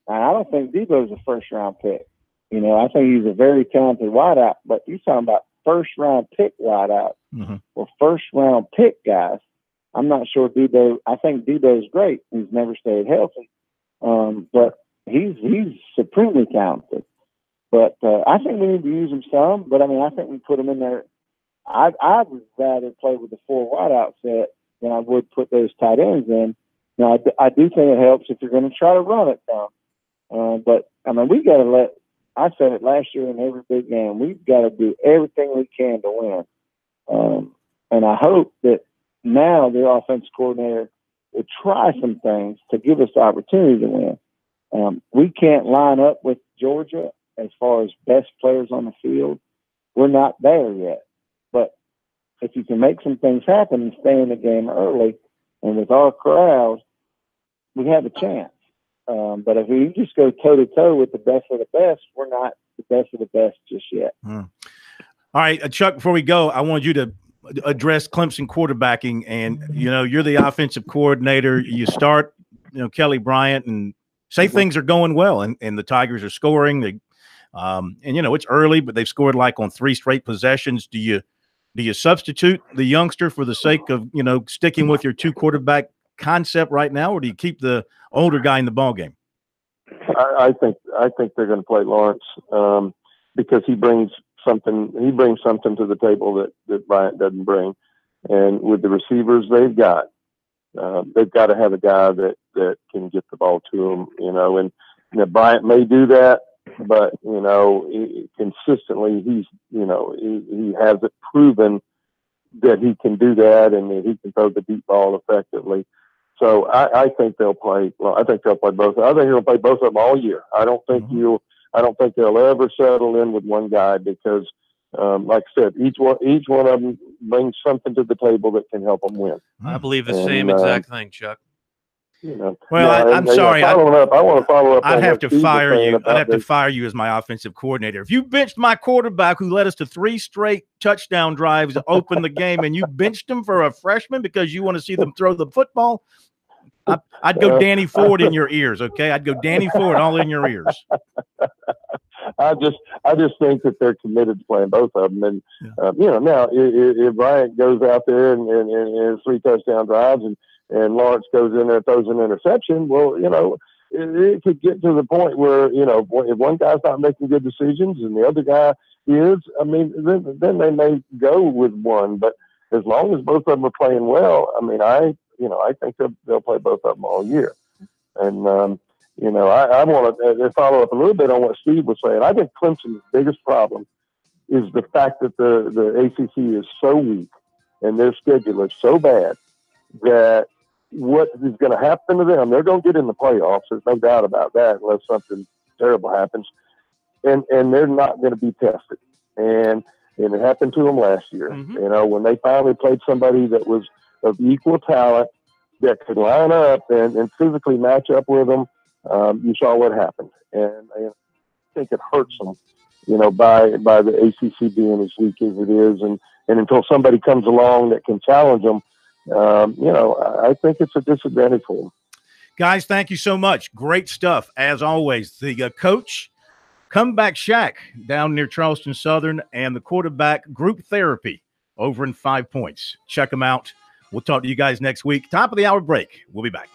I don't think Debo's a first-round pick. You know, I think he's a very talented wideout. But you're talking about first-round pick wideout or first-round pick guys. I'm not sure Debo. I think Debo's great. He's never stayed healthy, but he's supremely talented. But I think we need to use him some. But I mean, I think we put him in there. I'd rather play with the 4 wideout set than I would put those tight ends in. Now, I do think it helps if you're going to try to run it down. But I mean, we got to let. I said it last year in every big game. We've got to do everything we can to win. And I hope that now the offense coordinator will try some things to give us the opportunity to win. We can't line up with Georgia as far as best players on the field. We're not there yet. But if you can make some things happen and stay in the game early, and with our crowd, we have a chance. But if we just go toe-to-toe with the best of the best, we're not the best of the best just yet. All right, Chuck, before we go, I want you to address Clemson quarterbacking. And, you know, you're the offensive coordinator. You start, you know, Kelly Bryant and say things are going well and the Tigers are scoring. And, you know, it's early, but they've scored like on 3 straight possessions. Do you substitute the youngster for the sake of, you know, sticking with your 2 quarterback concept right now, or do you keep the older guy in the ball game? I think they're going to play Lawrence because he brings something to the table that Bryant doesn't bring. And with the receivers they've got to have a guy that can get the ball to them, you know, and you know, Bryant may do that, but you know, consistently he hasn't proven that he can do that and that he can throw the deep ball effectively. So I think they'll play. Well, I think they'll play both. I think he'll play both of them all year. I don't think they'll ever settle in with one guy because, like I said, each one of them brings something to the table that can help them win. I believe the same exact thing, Chuck. You know, well, I'm sorry. I want to follow up. I'd have to fire you. I'd have to fire you as my offensive coordinator. If you benched my quarterback who led us to 3 straight touchdown drives to open the game, and you benched him for a freshman because you want to see them throw the football, I'd go Danny Ford in your ears. Okay, I'd go Danny Ford all in your ears. I just think that they're committed to playing both of them, and you know, now if Bryant goes out there and 3 touchdown drives and Lawrence goes in there and throws an interception, well, you know, it could get to the point where, you know, if one guy's not making good decisions and the other guy is, I mean, then they may go with one. But as long as both of them are playing well, I mean, I think they'll play both of them all year. And, you know, I want to follow up a little bit on what Steve was saying. I think Clemson's biggest problem is the fact that the ACC is so weak and their schedule is so bad that what is going to happen to them, they're going to get in the playoffs. There's no doubt about that unless something terrible happens. And they're not going to be tested. And it happened to them last year. You know, when they finally played somebody that was of equal talent that could line up and physically match up with them, you saw what happened. And I think it hurts them, you know, by the ACC being as weak as it is. And until somebody comes along that can challenge them, you know, I think it's a disadvantage for them. Guys, thank you so much. Great stuff, as always. The coach, Comeback Shack down near Charleston Southern, and the quarterback Group Therapy over in 5 Points. Check them out. We'll talk to you guys next week. Top of the hour break. We'll be back.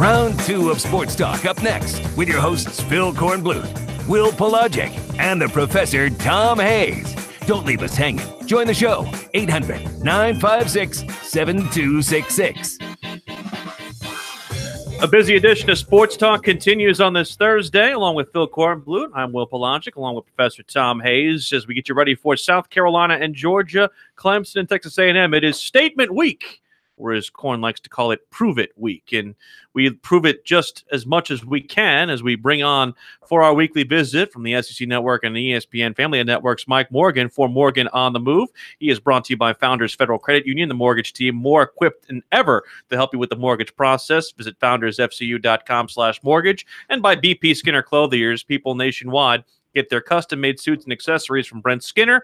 Round 2 of Sports Talk up next with your hosts Phil Kornblut, Will Pelagic, and the Professor Tom Hayes. Don't leave us hanging. Join the show, 800-956-7266. A busy edition of Sports Talk continues on this Thursday, along with Phil Kornblut. I'm Will Pelagic, along with Professor Tom Hayes, as we get you ready for South Carolina and Georgia, Clemson and Texas A&M. It is Statement Week, or as Korn likes to call it, Prove It Week. And we prove it just as much as we can as we bring on, for our weekly visit from the SEC Network and the ESPN family of networks, Mike Morgan for Morgan on the Move. He is brought to you by Founders Federal Credit Union, the mortgage team, more equipped than ever to help you with the mortgage process. Visit foundersfcu.com/mortgage, and by BP Skinner Clothiers, people nationwide get their custom-made suits and accessories from Brent Skinner,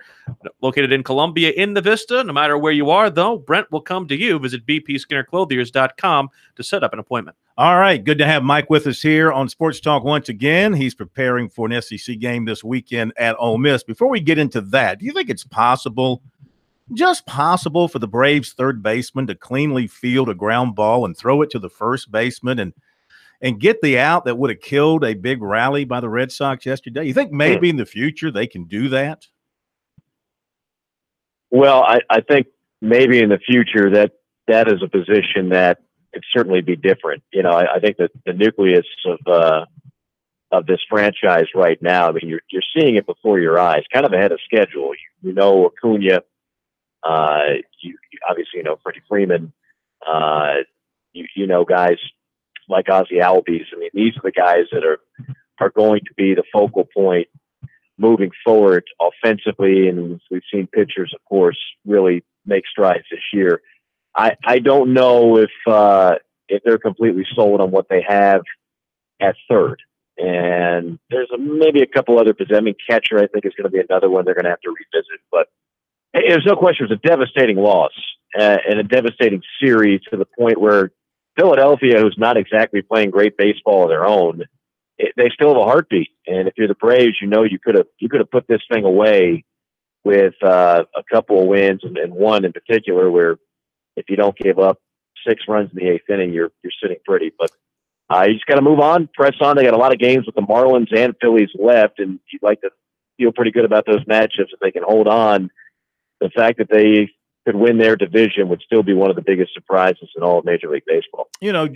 located in Columbia in the Vista. No matter where you are, though, Brent will come to you. Visit bpskinnerclothiers.com to set up an appointment. All right, good to have Mike with us here on Sports Talk once again. He's preparing for an SEC game this weekend at Ole Miss. Before we get into that, do you think it's possible, just possible, for the Braves' third baseman to cleanly field a ground ball and throw it to the first baseman and get the out that would have killed a big rally by the Red Sox yesterday? You think maybe in the future they can do that? Well, I think maybe in the future that is a position that could certainly be different. You know, I think that the nucleus of this franchise right now, I mean, you're seeing it before your eyes, kind of ahead of schedule. You know Acuna, you obviously know Freddie Freeman, you know guys like Ozzie Albies. I mean, these are the guys that are going to be the focal point moving forward offensively, and we've seen pitchers, of course, really make strides this year. I don't know if they're completely sold on what they have at third, and there's maybe a couple other positions. I mean, catcher, I think, is going to be another one they're going to have to revisit. But hey, there's no question it was a devastating loss and a devastating series, to the point where Philadelphia, who's not exactly playing great baseball of their own, they still have a heartbeat. And if you're the Braves, you know you could have put this thing away with a couple of wins, and one in particular where if you don't give up 6 runs in the 8th inning, you're sitting pretty. But you just got to move on, press on. They got a lot of games with the Marlins and Phillies left, and you'd like to feel pretty good about those matchups if they can hold on. The fact that they could win their division would still be one of the biggest surprises in all of Major League Baseball. You know,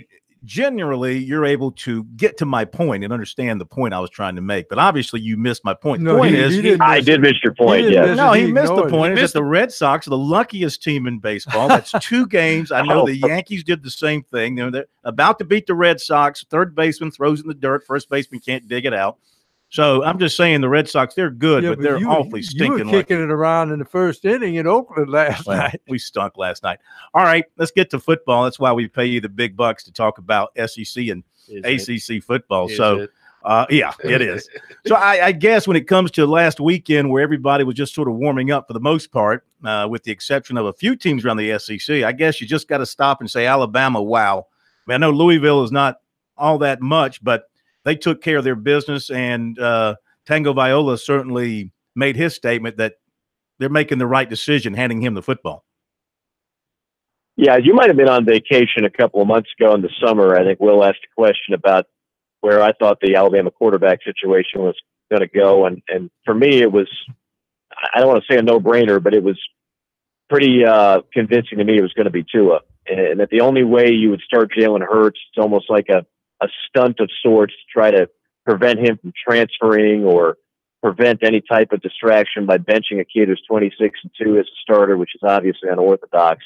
generally you're able to get to my point and understand the point I was trying to make, but obviously you missed my point. No, the point is, I did miss your point. Yeah, Yes. no, he missed the point. Is that the Red Sox are the luckiest team in baseball. That's 2 games. I know the Yankees did the same thing. They're about to beat the Red Sox. Third baseman throws in the dirt. First baseman can't dig it out. So I'm just saying the Red Sox, they're good, but they're awfully stinking. You were kicking it around in the first inning in Oakland last night. We stunk last night. All right, let's get to football. That's why we pay you the big bucks to talk about SEC and ACC football. So, yeah, it is. So I guess when it comes to last weekend, where everybody was just sort of warming up for the most part, with the exception of a few teams around the SEC, I guess you just got to stop and say Alabama, wow. I mean, I know Louisville is not all that much, but they took care of their business, and Tango Viola certainly made his statement that they're making the right decision handing him the football. Yeah, you might have been on vacation a couple of months ago in the summer. I think Will asked a question about where I thought the Alabama quarterback situation was going to go. And for me, it was, I don't want to say a no-brainer, but it was pretty convincing to me it was going to be Tua. And that the only way you would start Jalen Hurts, it's almost like a stunt of sorts to try to prevent him from transferring or prevent any type of distraction by benching a kid who's 26-2 as a starter, which is obviously unorthodox.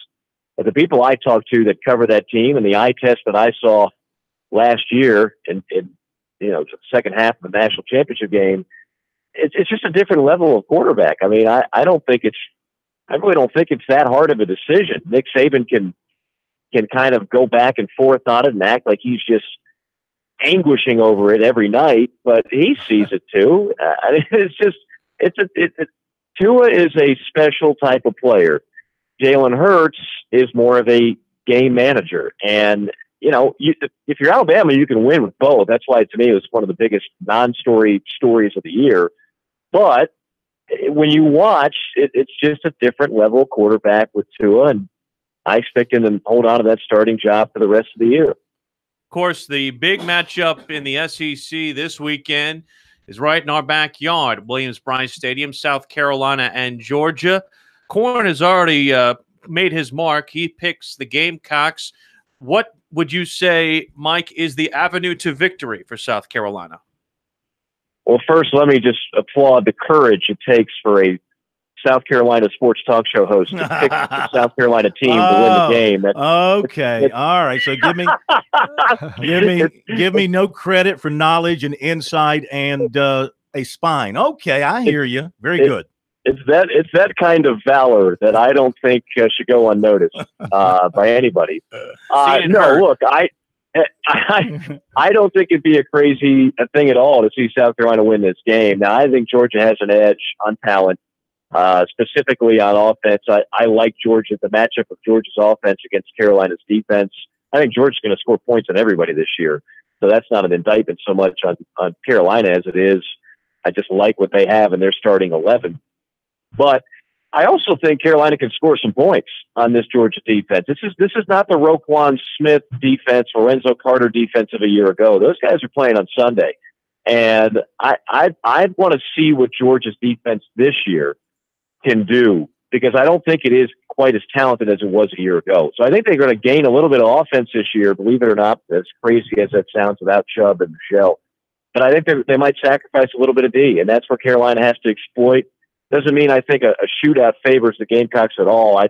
But the people I talked to that cover that team, and the eye test that I saw last year in the second half of the national championship game, it's just a different level of quarterback. I mean, I really don't think it's that hard of a decision. Nick Saban can kind of go back and forth on it and act like he's just anguishing over it every night, but he sees it too. Tua is a special type of player. Jalen Hurts is more of a game manager. And, if you're Alabama, you can win with both. That's why, to me, it was one of the biggest non-story stories of the year. But when you watch, it's just a different level of quarterback with Tua, and I expect him to hold on to that starting job for the rest of the year. Of course, the big matchup in the SEC this weekend is right in our backyard, Williams-Brice Stadium, South Carolina and Georgia. Corn has already made his mark. He picks the Gamecocks. What would you say, Mike, is the avenue to victory for South Carolina? Well, first, let me just applaud the courage it takes for a South Carolina sports talk show host to pick the South Carolina team to win the game. Okay. All right. So give me no credit for knowledge and insight and a spine. Okay, I hear you. Very good. It's that kind of valor that I don't think should go unnoticed by anybody. No, look, I don't think it'd be a crazy thing at all to see South Carolina win this game. Now, I think Georgia has an edge on talent. Specifically on offense, I like Georgia, the matchup of Georgia's offense against Carolina's defense. I think Georgia's going to score points on everybody this year. So that's not an indictment so much on Carolina as it is. I just like what they have in their starting 11. But I also think Carolina can score some points on this Georgia defense. This is not the Roquan Smith defense, Lorenzo Carter defense of a year ago. Those guys are playing on Sunday. And I want to see what Georgia's defense this year can do, because I don't think it is quite as talented as it was a year ago. So I think they're going to gain a little bit of offense this year, believe it or not, as crazy as that sounds without Chubb and Michelle. But I think they might sacrifice a little bit of D, and that's where Carolina has to exploit. Doesn't mean I think a shootout favors the Gamecocks at all. I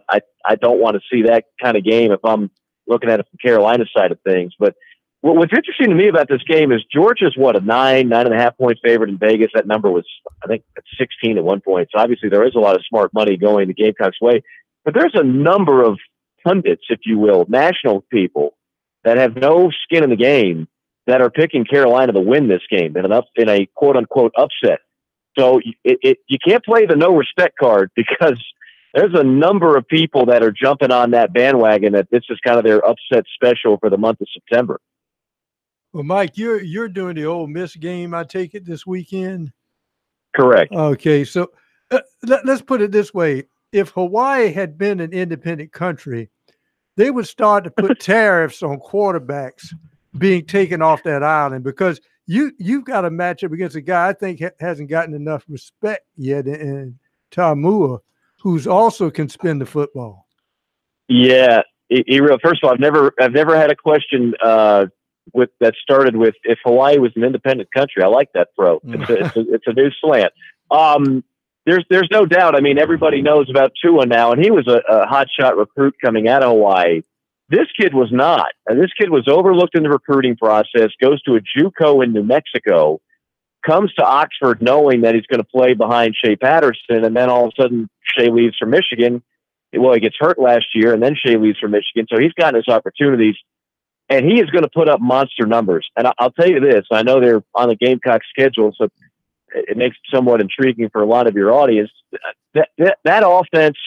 don't want to see that kind of game if I'm looking at it from Carolina's side of things. But what's interesting to me about this game is Georgia's, a 9.5 point favorite in Vegas. That number was, I think, 16 at one point. So obviously there is a lot of smart money going the Gamecocks' way. But there's a number of pundits, if you will, national people that have no skin in the game that are picking Carolina to win this game in a quote-unquote upset. So you can't play the no respect card, because there's a number of people that are jumping on that bandwagon that this is kind of their upset special for the month of September. Well, Mike, you're doing the Ole Miss game, I take it, this weekend? Correct. Okay, so let's put it this way. If Hawaii had been an independent country, they would start to put tariffs on quarterbacks being taken off that island, because you've got a matchup against a guy I think hasn't gotten enough respect yet in Tamua, who's also can spin the football. Yeah, first of all, I've never had a question that started with if Hawaii was an independent country. I like that throw. It's a new slant. There's no doubt. I mean, everybody knows about Tua now, and he was a hotshot recruit coming out of Hawaii. This kid was not. And this kid was overlooked in the recruiting process, goes to a JUCO in New Mexico, comes to Oxford knowing that he's going to play behind Shea Patterson, and then all of a sudden Shea leaves for Michigan. Well, he gets hurt last year, and then Shea leaves for Michigan, so he's gotten his opportunities, and he is going to put up monster numbers. And I'll tell you this, I know they're on the Gamecock schedule, so it makes it somewhat intriguing for a lot of your audience. That offense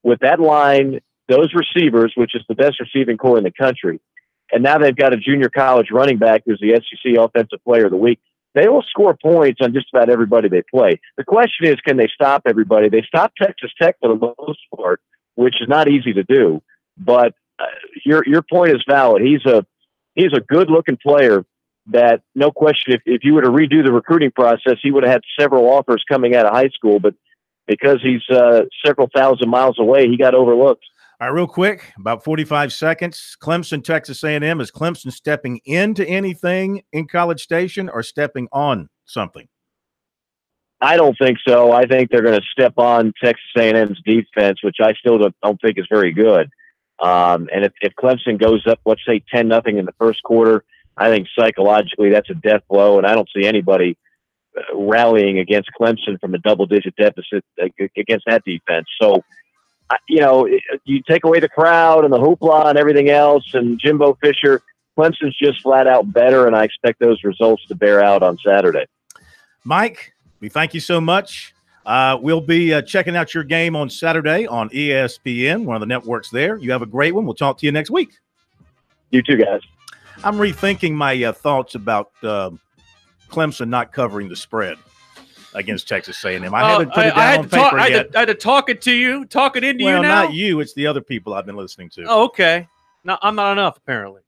with that line, those receivers, which is the best receiving core in the country, and now they've got a junior college running back who's the SEC Offensive Player of the Week. They will score points on just about everybody they play. The question is, can they stop everybody? They stopped Texas Tech for the most part, which is not easy to do. But your point is valid. He's a good-looking player that, no question, if you were to redo the recruiting process, he would have had several offers coming out of high school, but because he's several thousand miles away, he got overlooked. All right, real quick, about 45 seconds. Clemson, Texas A&M. Is Clemson stepping into anything in College Station or stepping on something? I don't think so. I think they're going to step on Texas A&M's defense, which I still don't think is very good. And if Clemson goes up, let's say 10-0 in the first quarter, I think psychologically that's a death blow, and I don't see anybody rallying against Clemson from a double-digit deficit against that defense. So, you take away the crowd and the hoopla and everything else, and Jimbo Fisher, Clemson's just flat out better, and I expect those results to bear out on Saturday. Mike, we thank you so much. We'll be checking out your game on Saturday on ESPN, one of the networks there. You have a great one. We'll talk to you next week. You too, guys. I'm rethinking my thoughts about Clemson not covering the spread against Texas A&M. I haven't put it down on paper yet. I had to talk it to you, talk it into you now? Well, not you. It's the other people I've been listening to. Oh, okay. No, I'm not enough, apparently.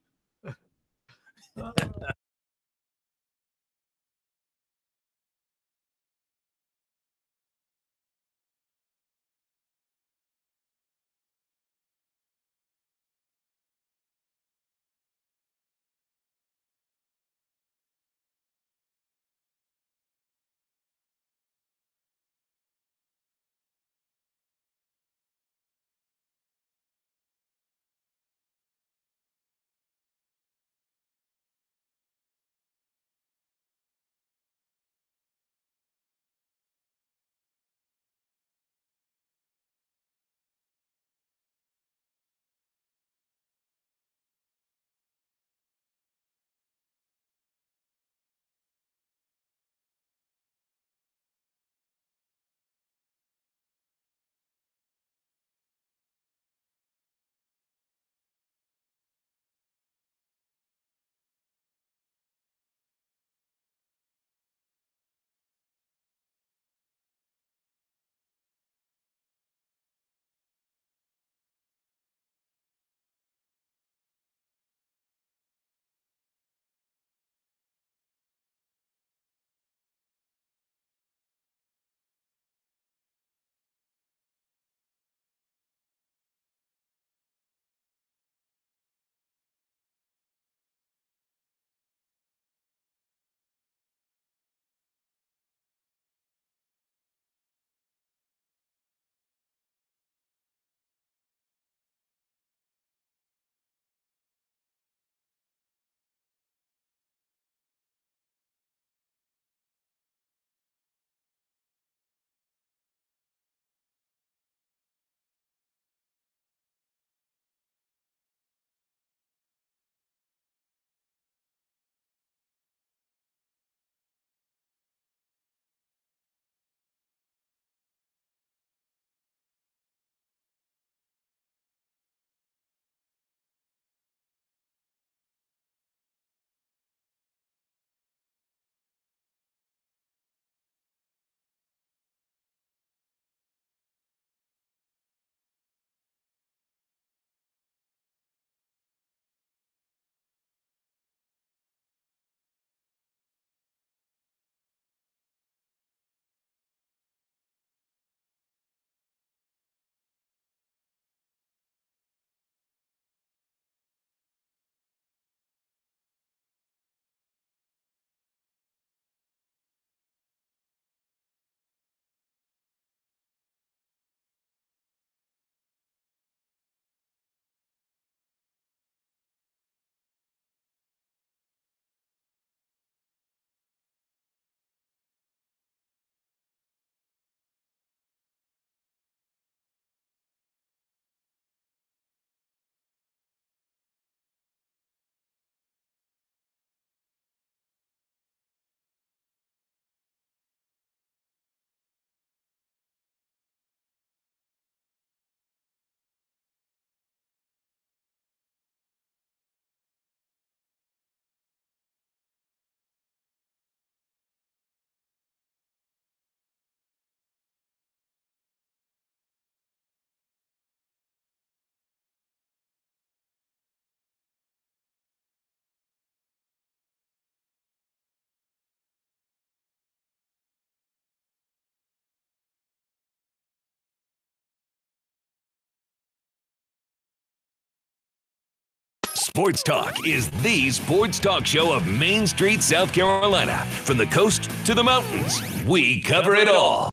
Sports Talk is the sports talk show of Main Street, South Carolina. From the coast to the mountains, we cover it all.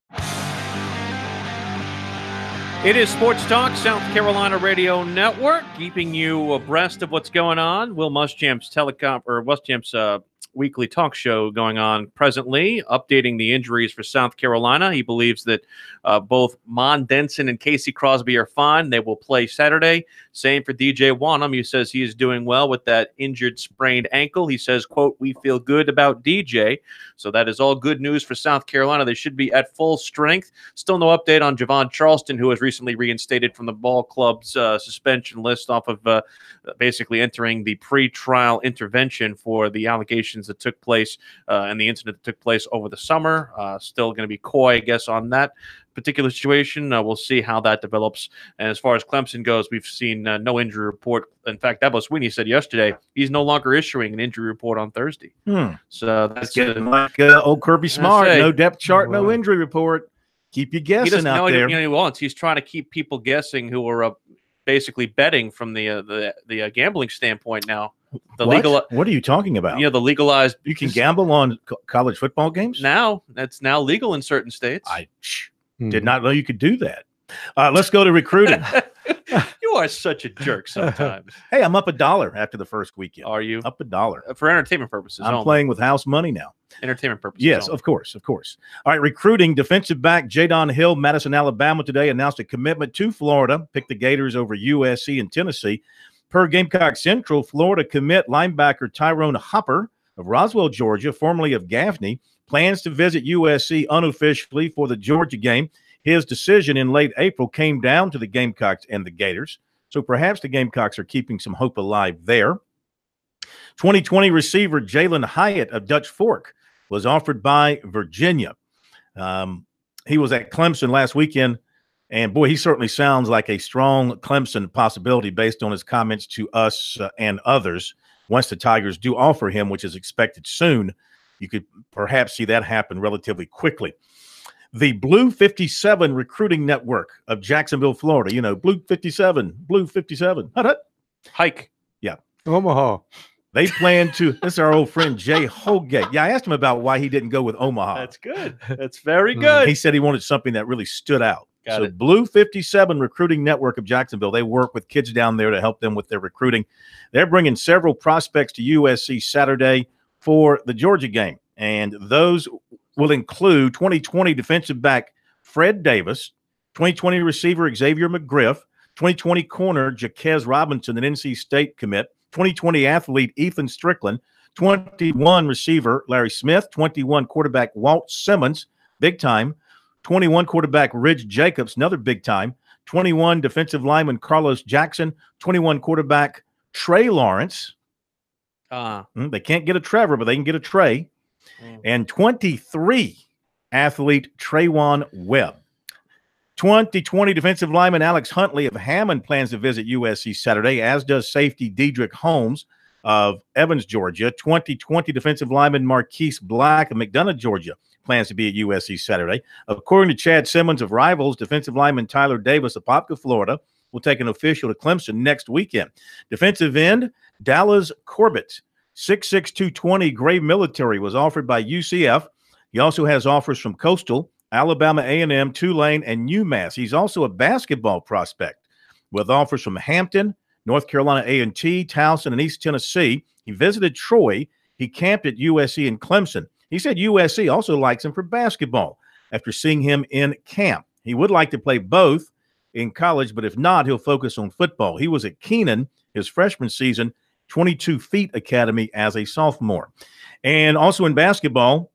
It is Sports Talk, South Carolina Radio Network, keeping you abreast of what's going on. Will Muschamp's weekly talk show going on presently, updating the injuries for South Carolina. He believes that both Mon Denson and Casey Crosby are fine. They will play Saturday. Same for DJ Wanham. He says he is doing well with that injured sprained ankle. He says, quote, "We feel good about DJ." So that is all good news for South Carolina. They should be at full strength. Still no update on Javon Charleston, who was recently reinstated from the ball club's suspension list off of basically entering the pre-trial intervention for the allegations shenanigans that took place and the incident that took place over the summer. Still going to be coy, I guess, on that particular situation. We'll see how that develops. And as far as Clemson goes, we've seen no injury report. In fact, Dabo Swinney said yesterday he's no longer issuing an injury report on Thursday. So that's getting like old Kirby Smart. No depth chart, no injury report. Keep you guessing out there. He wants. He's trying to keep people guessing who are basically betting from the gambling standpoint now. What are you talking about? The legalized. You can gamble on college football games now. That's now legal in certain states. I did not know you could do that. Let's go to recruiting. You are such a jerk sometimes. Hey, I'm up $1 after the first weekend. Are you up $1 for entertainment purposes? I'm playing with house money now. Entertainment purposes. Yes, only. of course. All right, recruiting. Defensive back Jadon Hill, Madison, Alabama today announced a commitment to Florida. Picked the Gators over USC and Tennessee. Per Gamecock Central, Florida commit linebacker Tyrone Hopper of Roswell, Georgia, formerly of Gaffney, plans to visit USC unofficially for the Georgia game. His decision in late April came down to the Gamecocks and the Gators, so perhaps the Gamecocks are keeping some hope alive there. 2020 receiver Jalen Hyatt of Dutch Fork was offered by Virginia. He was at Clemson last weekend, and boy, he certainly sounds like a strong Clemson possibility based on his comments to us and others. Once the Tigers do offer him, which is expected soon, you could perhaps see that happen relatively quickly. The Blue 57 recruiting network of Jacksonville, Florida. Blue 57. Hike. Yeah. Omaha. They plan to. This is our old friend Jay Holgate. Yeah, I asked him about why he didn't go with Omaha. That's good. That's very good. He said he wanted something that really stood out. Got it. Blue 57 recruiting network of Jacksonville. They work with kids down there to help them with their recruiting. They're bringing several prospects to USC Saturday for the Georgia game, and those will include 2020 defensive back Fred Davis, 2020 receiver Xavier McGriff, 2020 corner Jaquez Robinson, an NC State commit, 2020 athlete Ethan Strickland, 21 receiver Larry Smith, 21 quarterback Walt Simmons, big time, 21 quarterback Ridge Jacobs, another big time, 21 defensive lineman Carlos Jackson, 21 quarterback Trey Lawrence. They can't get a Trevor, but they can get a Trey. And 23 athlete Trayvon Webb. 2020 defensive lineman Alex Huntley of Hammond plans to visit USC Saturday, as does safety Dedrick Holmes of Evans, Georgia. 2020 defensive lineman Marquise Black of McDonough, Georgia, plans to be at USC Saturday. According to Chad Simmons of Rivals, defensive lineman Tyler Davis of Popka, Florida, will take an official to Clemson next weekend. Defensive end Dallas Corbett, 6'6", 220, Gray Military, was offered by UCF. He also has offers from Coastal, Alabama A&M, Tulane, and UMass. He's also a basketball prospect with offers from Hampton, North Carolina A&T, Towson, and East Tennessee. He visited Troy. He camped at USC and Clemson. He said USC also likes him for basketball after seeing him in camp. He would like to play both in college, but if not, he'll focus on football. He was at Keenan his freshman season, 22 Feet Academy as a sophomore. And also in basketball,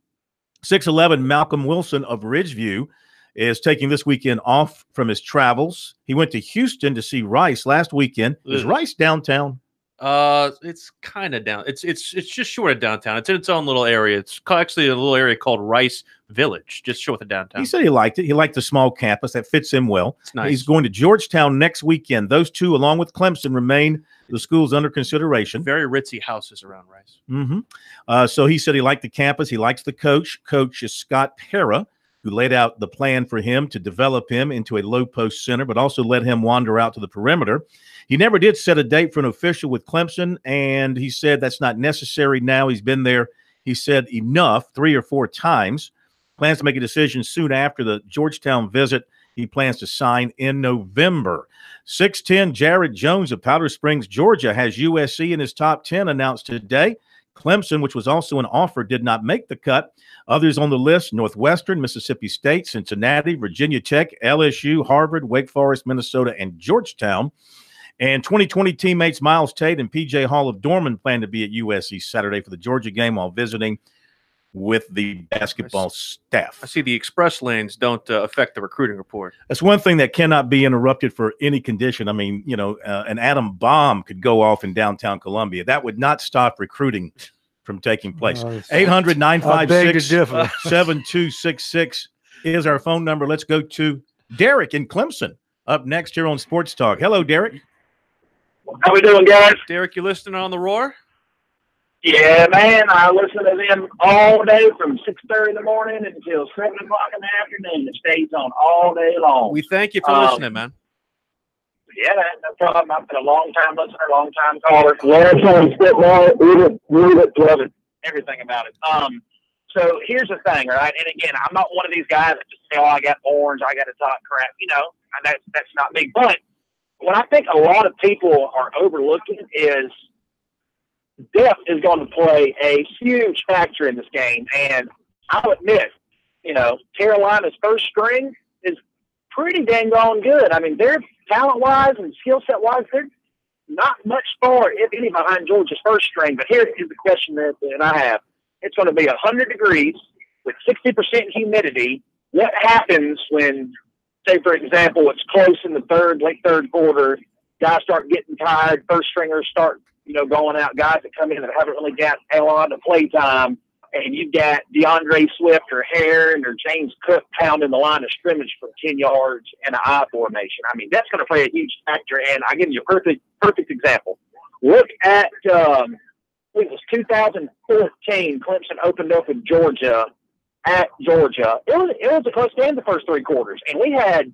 6'11" Malcolm Wilson of Ridgeview is taking this weekend off from his travels. He went to Houston to see Rice last weekend. Is Rice downtown? It's kind of down. It's just short of downtown. It's in its own little area. It's actually a little area called Rice Village, just short of downtown. He said he liked it. He liked the small campus. That fits him well. It's nice. He's going to Georgetown next weekend. Those two, along with Clemson, remain the schools under consideration. Very ritzy houses around Rice. So he said he liked the campus. He likes the coach. Coach is Scott Pera, who laid out the plan for him to develop him into a low post center, but also let him wander out to the perimeter. He never did set a date for an official with Clemson, and he said that's not necessary now. He's been there, he said, enough 3 or 4 times. Plans to make a decision soon after the Georgetown visit. He plans to sign in November. 6'10" Jared Jones of Powder Springs, Georgia, has USC in his top 10 announced today. Clemson, which was also an offer, did not make the cut. Others on the list: Northwestern, Mississippi State, Cincinnati, Virginia Tech, LSU, Harvard, Wake Forest, Minnesota, and Georgetown. And 2020 teammates Miles Tate and P.J. Hall of Dorman plan to be at USC Saturday for the Georgia game while visiting with the basketball staff. I see the express lanes don't affect the recruiting report. That's one thing that cannot be interrupted for any condition. I mean, an atom bomb could go off in downtown Columbia. That would not stop recruiting from taking place. I 800-956-7266 is our phone number. Let's go to Derek in Clemson up next here on Sports Talk. Hello, Derek. How we doing, guys? Derek, you listening on the Roar? Yeah, man. I listen to them all day from 6:30 in the morning until 7 o'clock in the afternoon. It stays on all day long. We thank you for listening, man. Yeah, no problem. I've been a long-time listener, long-time caller. Long-time football, read it, love it, everything about it. So here's the thing, right? And again, I'm not one of these guys that just say, "Oh, I got orange, I got to talk crap." You know, that's not me. But what I think a lot of people are overlooking is depth is going to play a huge factor in this game. And I'll admit, you know, Carolina's first string is pretty dang on good. I mean, they're talent-wise and skill set-wise, they're not much far, if any, behind Georgia's first string. But here is the question that I have. It's going to be 100 degrees with 60% humidity. What happens when, say, for example, it's close in the late third quarter, guys start getting tired, first stringers start, you know, going out, guys that come in that haven't really got a lot of play time, and you've got DeAndre Swift or Heron or James Cook pounding the line of scrimmage from 10 yards in an I formation. I mean, that's going to play a huge factor, and I'll give you a perfect example. Look at, I think it was 2014, Clemson opened up with Georgia at Georgia. It was a close game the first three quarters, and we had,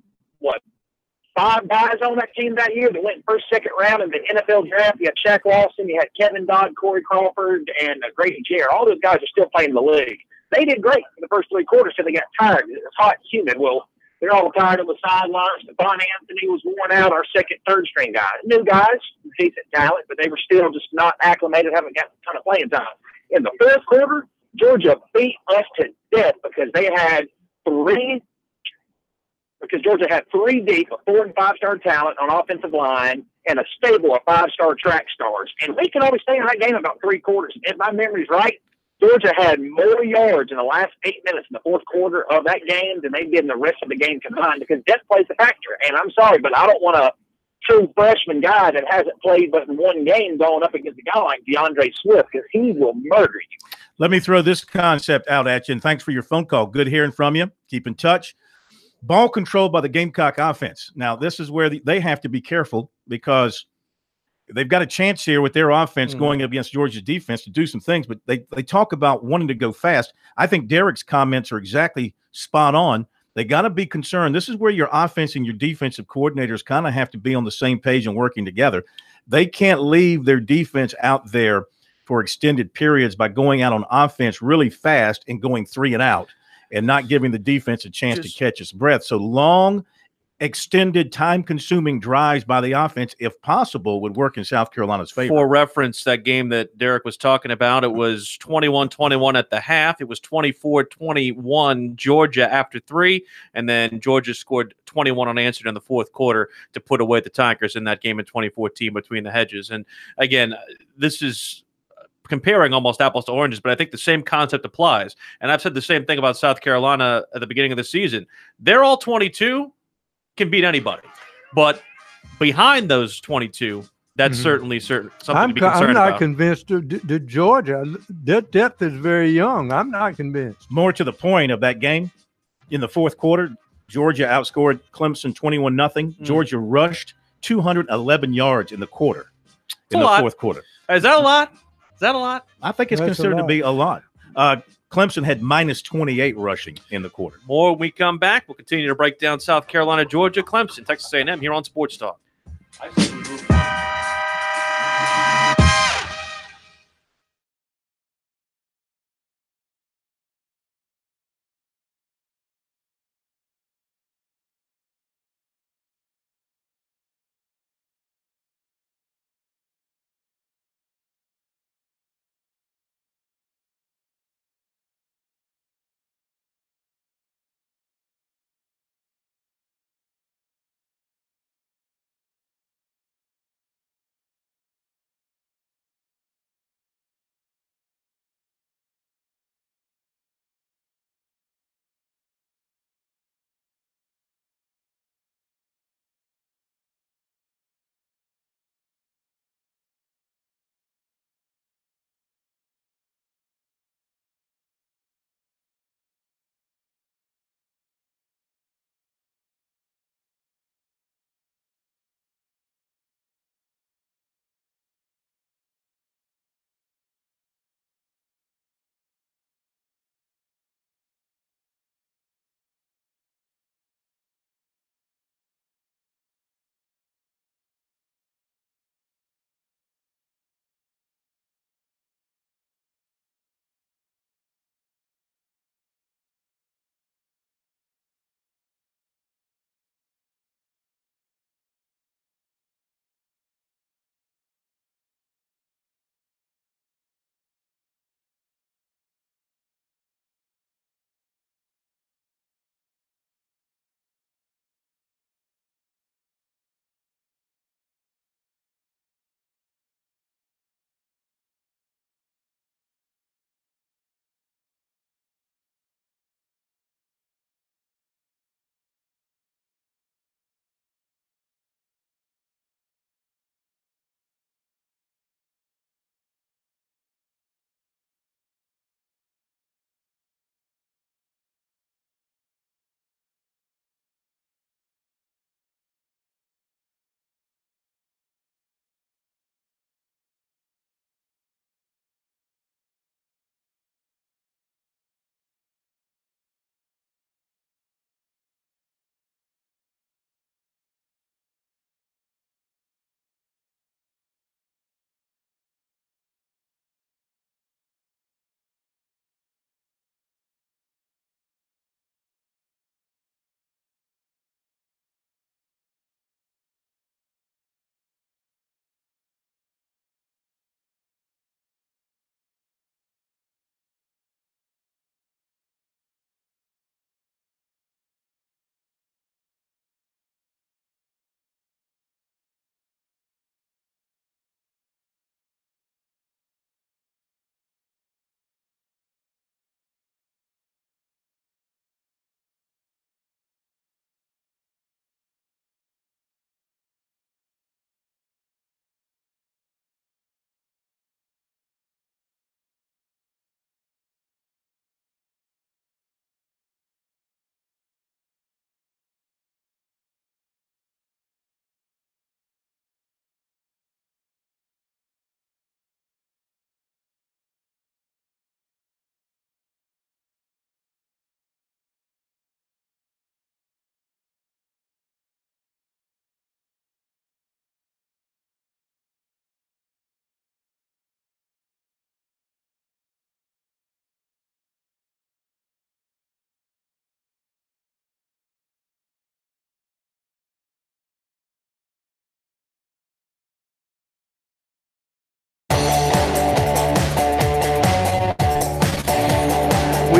5 guys on that team that year that went first, second round in the NFL draft. You had Shaq Lawson, you had Kevin Dodd, Corey Crawford, and Grady Jarrett. All those guys are still playing in the league. They did great in the first three quarters until they got tired. It was hot and humid. Well, they're all tired on the sidelines. Devon Anthony was worn out, our second, third string guys. New guys, decent talent, but they were still just not acclimated, haven't got a ton of playing time. In the fourth quarter, Georgia beat us to death because Georgia had 3 deep of 4- and 5-star talent on offensive line and a stable of 5-star track stars. And we could always stay in that game about 3 quarters. If my memory's right, Georgia had more yards in the last 8 minutes in the fourth quarter of that game than they did in the rest of the game combined because depth plays a factor. And I'm sorry, but I don't want a true freshman guy that hasn't played but in one game going up against a guy like DeAndre Swift because he will murder you. Let me throw this concept out at you, and thanks for your phone call. Good hearing from you. Keep in touch. Ball controlled by the Gamecock offense. Now, this is where they have to be careful because they've got a chance here with their offense going against Georgia's defense to do some things, but they talk about wanting to go fast. I think Derek's comments are exactly spot on. They got to be concerned. This is where your offense and your defensive coordinators kind of have to be on the same page and working together. They can't leave their defense out there for extended periods by going out on offense really fast and going 3 and out, and not giving the defense a chance to catch its breath. So long, extended, time-consuming drives by the offense, if possible, would work in South Carolina's favor. For reference, that game that Derek was talking about, it was 21-21 at the half. It was 24-21 Georgia after 3, and then Georgia scored 21 unanswered in the fourth quarter to put away the Tigers in that game in 2014 between the hedges. And again, this is comparing almost apples to oranges, but I think the same concept applies. And I've said the same thing about South Carolina at the beginning of the season. They're all 22, can beat anybody. But behind those 22, that's certainly something to be concerned about. I'm not convinced to Georgia. Their depth is very young. I'm not convinced. More to the point of that game, in the fourth quarter, Georgia outscored Clemson 21-0. Georgia rushed 211 yards in the quarter, in the fourth quarter. Is that a lot? Is that a lot? I think it's considered to be a lot. Clemson had -28 rushing in the quarter. More when we come back. We'll continue to break down South Carolina, Georgia, Clemson, Texas A&M here on Sports Talk.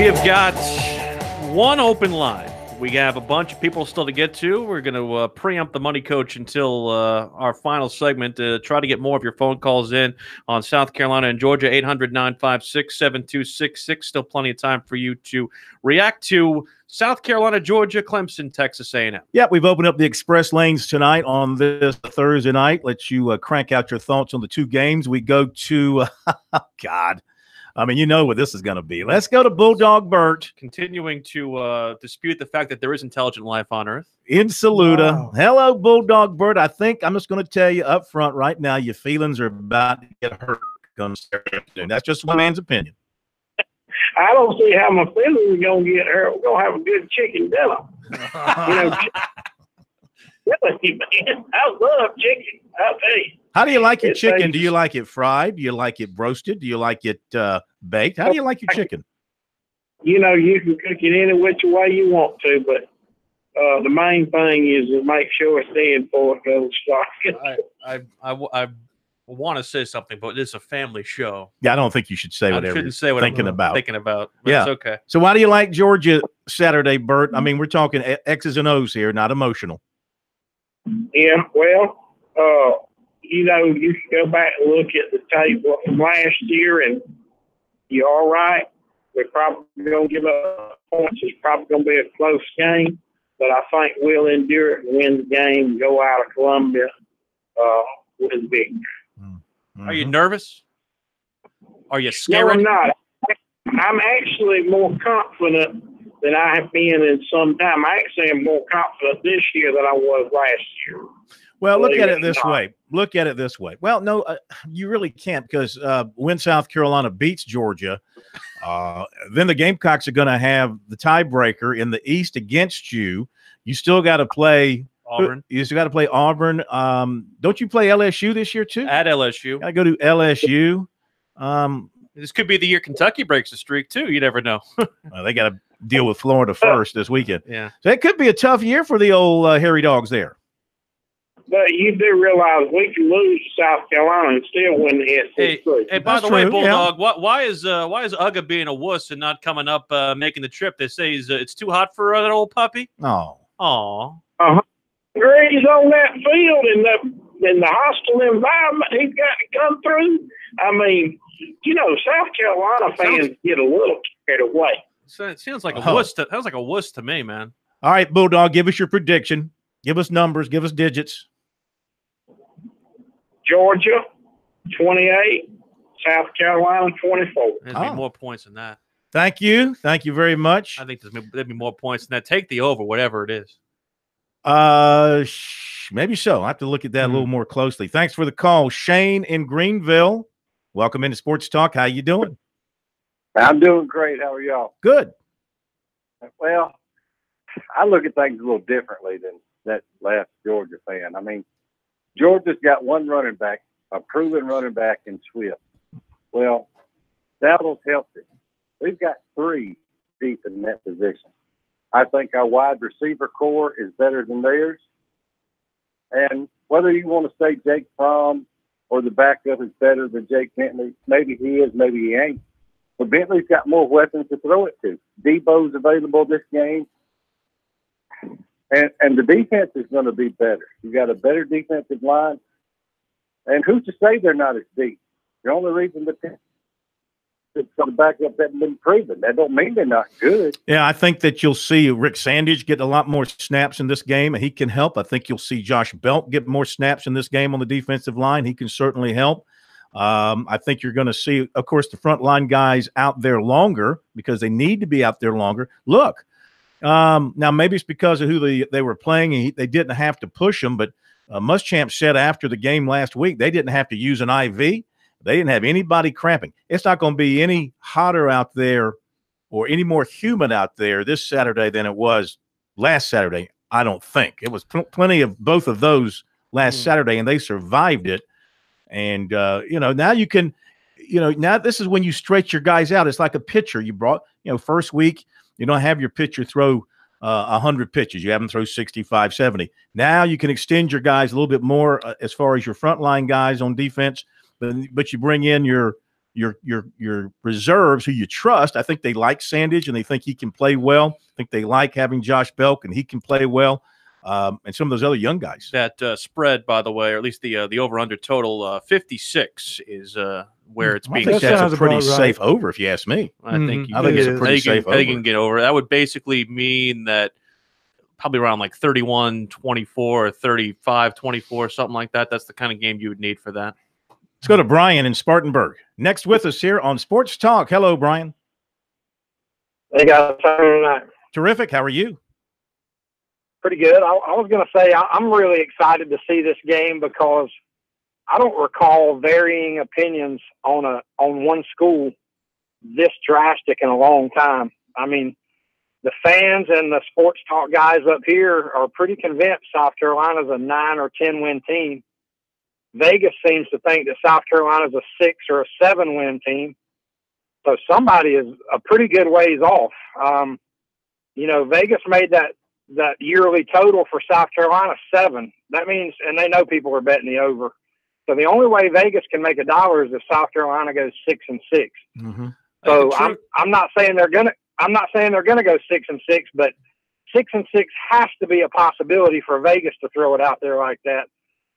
have got one open line. We have a bunch of people still to get to. We're going to preempt the money coach until our final segment to try to get more of your phone calls in on South Carolina and Georgia, 800-956-7266. Still plenty of time for you to react to South Carolina, Georgia, Clemson, Texas A&M. Yeah, we've opened up the express lanes tonight on this Thursday night. Let you crank out your thoughts on the two games. We go to, God, I mean, you know what this is going to be. Let's go to Bulldog Bert. Continuing to dispute the fact that there is intelligent life on Earth. In Saluda. Wow. Hello, Bulldog Bert. I think I'm just going to tell you up front right now, your feelings are about to get hurt come Saturday afternoon. That's just one man's opinion. I don't see how my feelings are going to get hurt. We're going to have a good chicken dinner. Really, man. I love chicken. I'll tell you. How do you like your chicken? Do you like it fried? Do you like it roasted? Do you like it baked? How do you like your chicken? You know, you can cook it any which way you want to, but the main thing is to make sure it's in for it goes stock. I want to say something, but it's a family show. Yeah, I don't think you should say whatever I shouldn't say what thinking I'm about. Thinking about. But Yeah. It's okay. So why do you like Georgia Saturday, Bert? I mean, we're talking X's and O's here, not emotional. Yeah, well, you know, you can go back and look at the tape from last year, and you're all right. We're probably going to give up points. It's probably going to be a close game, but I think we'll endure it and win the game and go out of Columbia with a victory. Are you nervous? Are you scared? No, I'm not. I'm actually more confident than I have been in some time. I actually am more confident this year than I was last year. Well, look at it this way. Look at it this way. Well, no, you really can't, because when South Carolina beats Georgia, then the Gamecocks are going to have the tiebreaker in the East against you. You still got to play Auburn. You still got to play Auburn. Don't you play LSU this year too? At LSU. Got to go to LSU. This could be the year Kentucky breaks the streak too. You never know. Well, they got to deal with Florida first this weekend. Yeah. So it could be a tough year for the old hairy dogs there. But you do realize we can lose to South Carolina and still win the SEC. Hey, by the way, Bulldog, why is Uga being a wuss and not coming up making the trip? They say it's too hot for that old puppy. Oh. Degrees on that field in the hostile environment he's got to come through. I mean, you know, South Carolina fans get a little carried away. So it sounds like a wuss. Sounds like a wuss to me, man. All right, Bulldog, give us your prediction. Give us numbers. Give us digits. Georgia, 28. South Carolina, 24. There's be more points than that. Thank you. Thank you very much. I think there'd be more points than that. Take the over, whatever it is. Maybe so. I have to look at that a little more closely. Thanks for the call, Shane in Greenville. Welcome into Sports Talk. How you doing? I'm doing great. How are y'all? Good. Well, I look at things a little differently than that last Georgia fan. I mean, Georgia's got one running back, a proven running back in Swift. Well, Saddle's healthy. We've got three deep in that position. I think our wide receiver core is better than theirs. And whether you want to say Jake Fromm or the backup is better than Jake Bentley, maybe he is, maybe he ain't. But Bentley's got more weapons to throw it to. Debo's available this game. And the defense is going to be better. You got a better defensive line. And who's to say they're not as deep? The only reason that the backup hasn't been proven. That don't mean they're not good. Yeah, I think that you'll see Rick Sandage get a lot more snaps in this game, and he can help. I think you'll see Josh Belt get more snaps in this game on the defensive line. He can certainly help. I think you're going to see, of course, the front line guys out there longer because they need to be out there longer. Look, now maybe it's because of who they were playing, and they didn't have to push them, but Muschamp said after the game last week they didn't have to use an IV. They didn't have anybody cramping. It's not going to be any hotter out there or any more humid out there this Saturday than it was last Saturday, I don't think. It was plenty of both of those last Saturday, and they survived it. And, now you can, now this is when you stretch your guys out. It's like a pitcher you brought, first week, you don't have your pitcher throw 100 pitches. You have them throw 65, 70. Now you can extend your guys a little bit more as far as your frontline guys on defense. But you bring in your your reserves who you trust. I think they like Sandage and they think he can play well. I think they like having Josh Belk and he can play well. And some of those other young guys. That spread, by the way, or at least the over-under total, 56 is where it's being. I think that's a pretty safe over, if you ask me. I think it's a pretty safe over. I think you can get over. That would basically mean that probably around like 31-24 or 35-24, something like that. That's the kind of game you would need for that. Let's go to Brian in Spartanburg. Next with us here on Sports Talk. Hello, Brian. Hey, guys. How are you tonight? Terrific. How are you? Pretty good. I was going to say I'm really excited to see this game because I don't recall varying opinions on one school this drastic in a long time. I mean, the fans and the sports talk guys up here are pretty convinced South Carolina's a 9 or 10 win team. Vegas seems to think that South Carolina's a 6 or a 7 win team. So somebody is a pretty good ways off. Vegas made that yearly total for South Carolina 7. That means, and they know people are betting the over. So the only way Vegas can make $1 is if South Carolina goes 6-6. Mm-hmm. So I'm not saying they're gonna go 6-6, but 6-6 has to be a possibility for Vegas to throw it out there like that.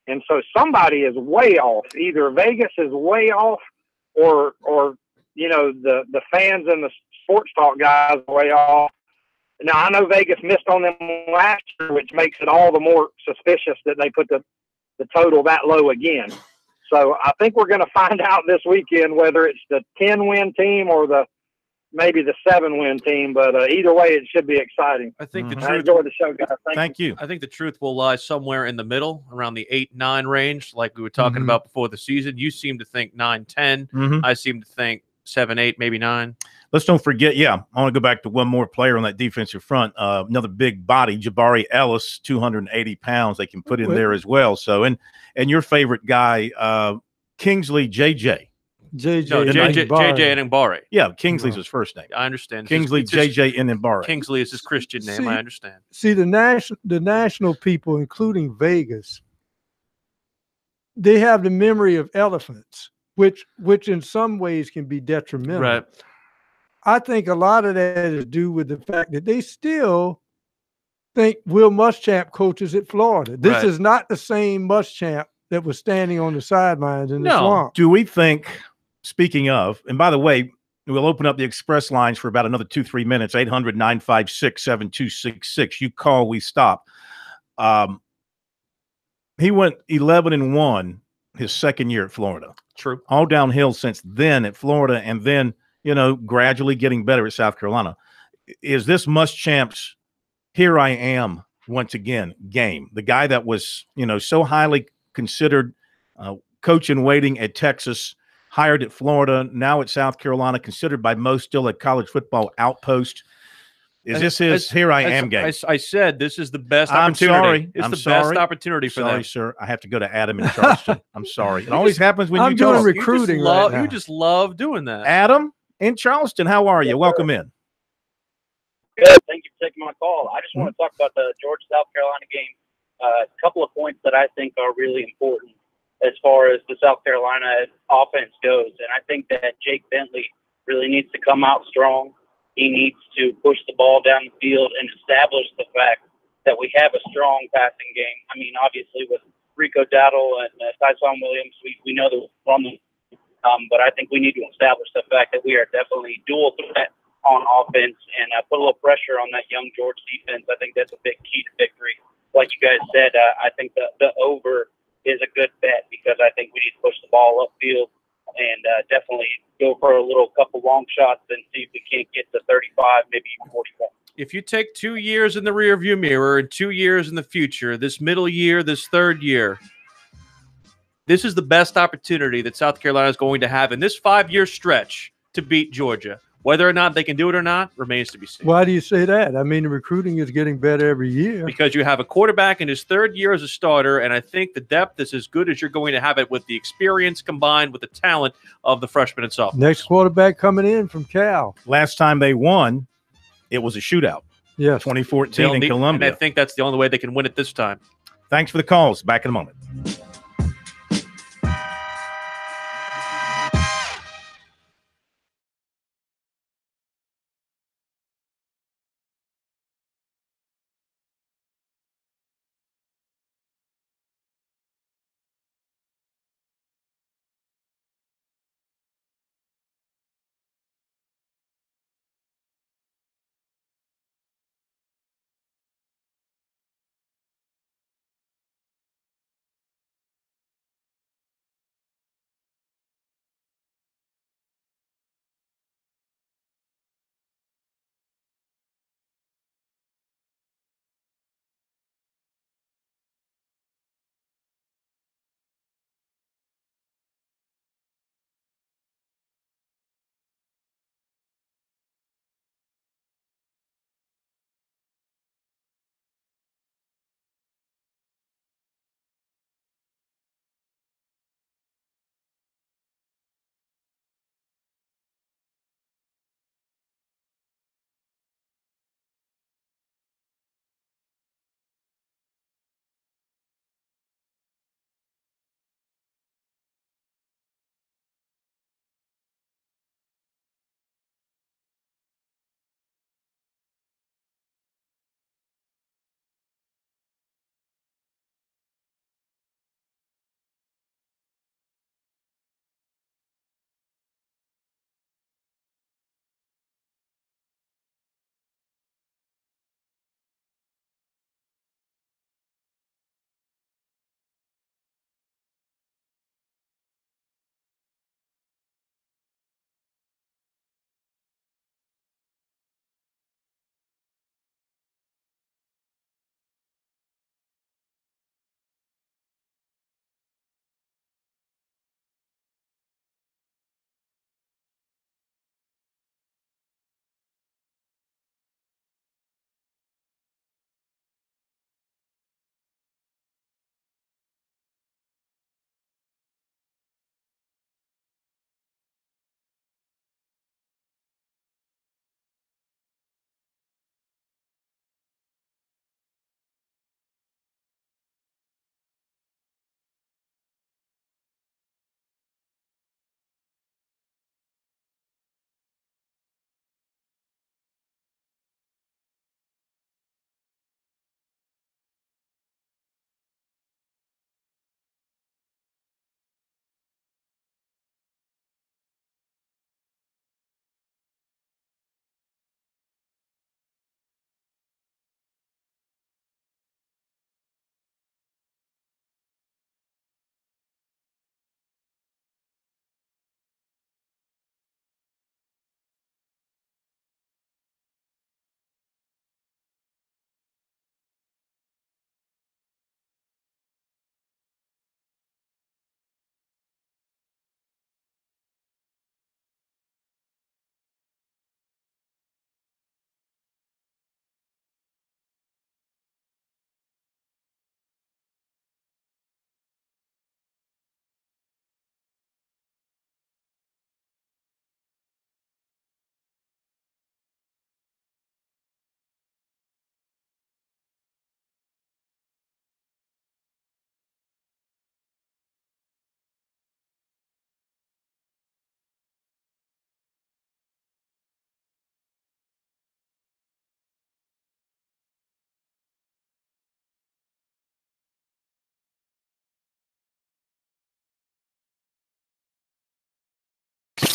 And so somebody is way off. Either Vegas is way off, or the fans and the sports talk guys are way off. Now, I know Vegas missed on them last year, which makes it all the more suspicious that they put the total that low again. So I think we're going to find out this weekend whether it's the 10-win team or maybe the 7-win team. But either way, it should be exciting. I think I enjoyed the show, guys. Thank you. I think the truth will lie somewhere in the middle, around the 8-9 range, like we were talking about before the season. You seem to think 9-10. I seem to think 7-8, maybe 9. Let's don't forget, I want to go back to one more player on that defensive front. Another big body, Jabari Ellis, 280 pounds. They can put in there as well. So, and your favorite guy, Kingsley JJ. JJ Eningbare. Yeah, Kingsley's his first name. I understand. Kingsley JJ Eningbare. Kingsley is his Christian name. I understand. See, the national people, including Vegas, they have the memory of elephants, which in some ways can be detrimental. Right. I think a lot of that is due with the fact that they still think Will Muschamp coaches at Florida. This is not the same Muschamp that was standing on the sidelines in the swamp. Do we think, speaking of, and by the way, we'll open up the express lines for about another 2-3 minutes, 800-956-7266. You call, we stop. He went 11-1 his second year at Florida. True. All downhill since then at Florida, and then gradually getting better at South Carolina. Is this Muschamp's here I am once again game? The guy that was, so highly considered coach in waiting at Texas, hired at Florida, now at South Carolina, considered by most still a college football outpost. Is this his here I am game? I said this is the best opportunity. I'm sorry. It's the best opportunity for them. Sorry, sir. I have to go to Adam in Charleston. I'm sorry. It always happens when I'm you doing talk. recruiting You just love doing that. Adam in Charleston, how are you? Welcome in. Good. Thank you for taking my call. I just want to talk about the Georgia-South Carolina game. A couple of points that I think are really important as far as the South Carolina offense goes. And I think that Jake Bentley really needs to come out strong. He needs to push the ball down the field and establish the fact that we have a strong passing game. I mean, obviously with Rico Dowdle and Tyson Williams, we know that we're on the but I think we need to establish the fact that we are definitely dual threat on offense and put a little pressure on that young Georgia defense. I think that's a big key to victory. Like you guys said, I think the over is a good bet because I think we need to push the ball upfield and definitely go for a couple long shots and see if we can't get to 35, maybe even 41. If you take 2 years in the rearview mirror and 2 years in the future, this middle year, this third year, this is the best opportunity that South Carolina is going to have in this 5-year stretch to beat Georgia. Whether or not they can do it or not remains to be seen. Why do you say that? I mean, the recruiting is getting better every year. Because you have a quarterback in his third year as a starter, and I think the depth is as good as you're going to have it with the experience combined with the talent of the freshmen and sophomores. Next quarterback coming in from Cal. Last time they won, it was a shootout. Yes. 2014 in Columbia. And I think that's the only way they can win it this time. Thanks for the calls. Back in a moment.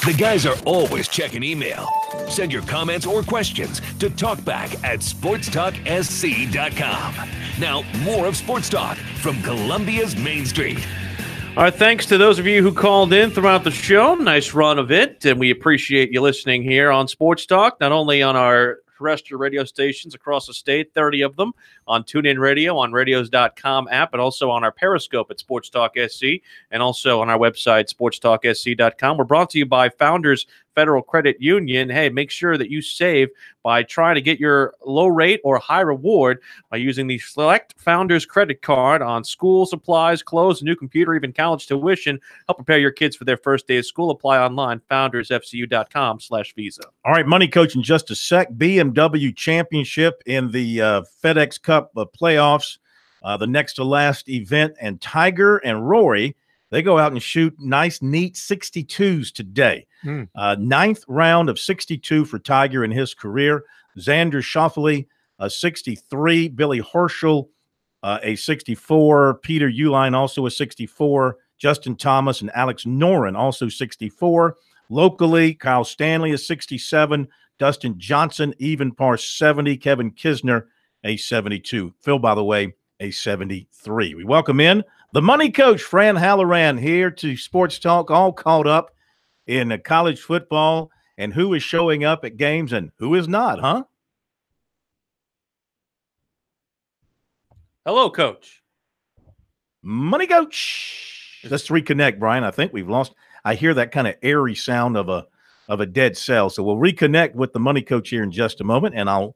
The guys are always checking email. Send your comments or questions to talkback@sportstalksc.com. Now, more of Sports Talk from Columbia's Main Street. All right, thanks to those of you who called in throughout the show. Nice run of it, and we appreciate you listening here on Sports Talk, not only on our terrestrial radio stations across the state, 30 of them, on TuneIn Radio, on radios.com app, and also on our Periscope at Sports Talk SC, and also on our website, sportstalksc.com. We're brought to you by Founders Federal Credit Union. Hey, make sure that you save by trying to get your low rate or high reward by using the Select Founders Credit Card on school supplies, clothes, new computer, even college tuition. Help prepare your kids for their first day of school. Apply online, foundersfcu.com/visa. All right, Money Coach in just a sec. BMW Championship in the FedEx Cup playoffs, the next to last event, and Tiger and Rory, they go out and shoot nice, neat 62s today. Ninth round of 62 for Tiger in his career. Xander Schauffele, a 63. Billy Horschel, a 64. Peter Uihlein, also a 64. Justin Thomas and Alex Noren, also 64. Locally, Kyle Stanley, a 67. Dustin Johnson, even par 70. Kevin Kisner, a 72. Phil, by the way, a 73. We welcome in the Money Coach, Fran Halloran, here to Sports Talk, all caught up in college football and who is showing up at games and who is not, huh? Hello, Coach. Money Coach. Let's reconnect, Brian. I think we've lost. I hear that kind of airy sound of a dead cell. So we'll reconnect with the Money Coach here in just a moment, and I'll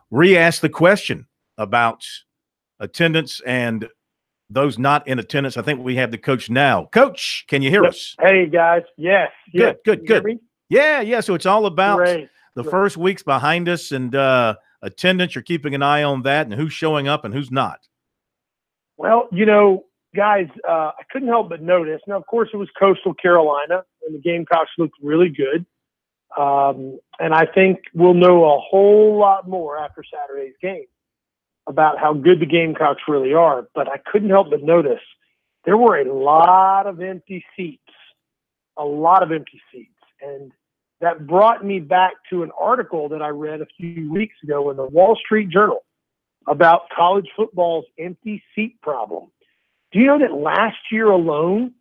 re-ask the question about attendance and those not in attendance. I think we have the coach now. Coach, can you hear us? Hey, guys. Yes. Good. Me? Yeah. So it's all about Great. the first week's behind us and attendance. You're keeping an eye on that and who's showing up and who's not. Well, guys, I couldn't help but notice. Now, of course, it was Coastal Carolina, and the Gamecocks looked really good. And I think we'll know a whole lot more after Saturday's game about how good the Gamecocks really are. But I couldn't help but notice there were a lot of empty seats. And that brought me back to an article that I read a few weeks ago in the Wall Street Journal about college football's empty seat problem. Do you know that last year alone,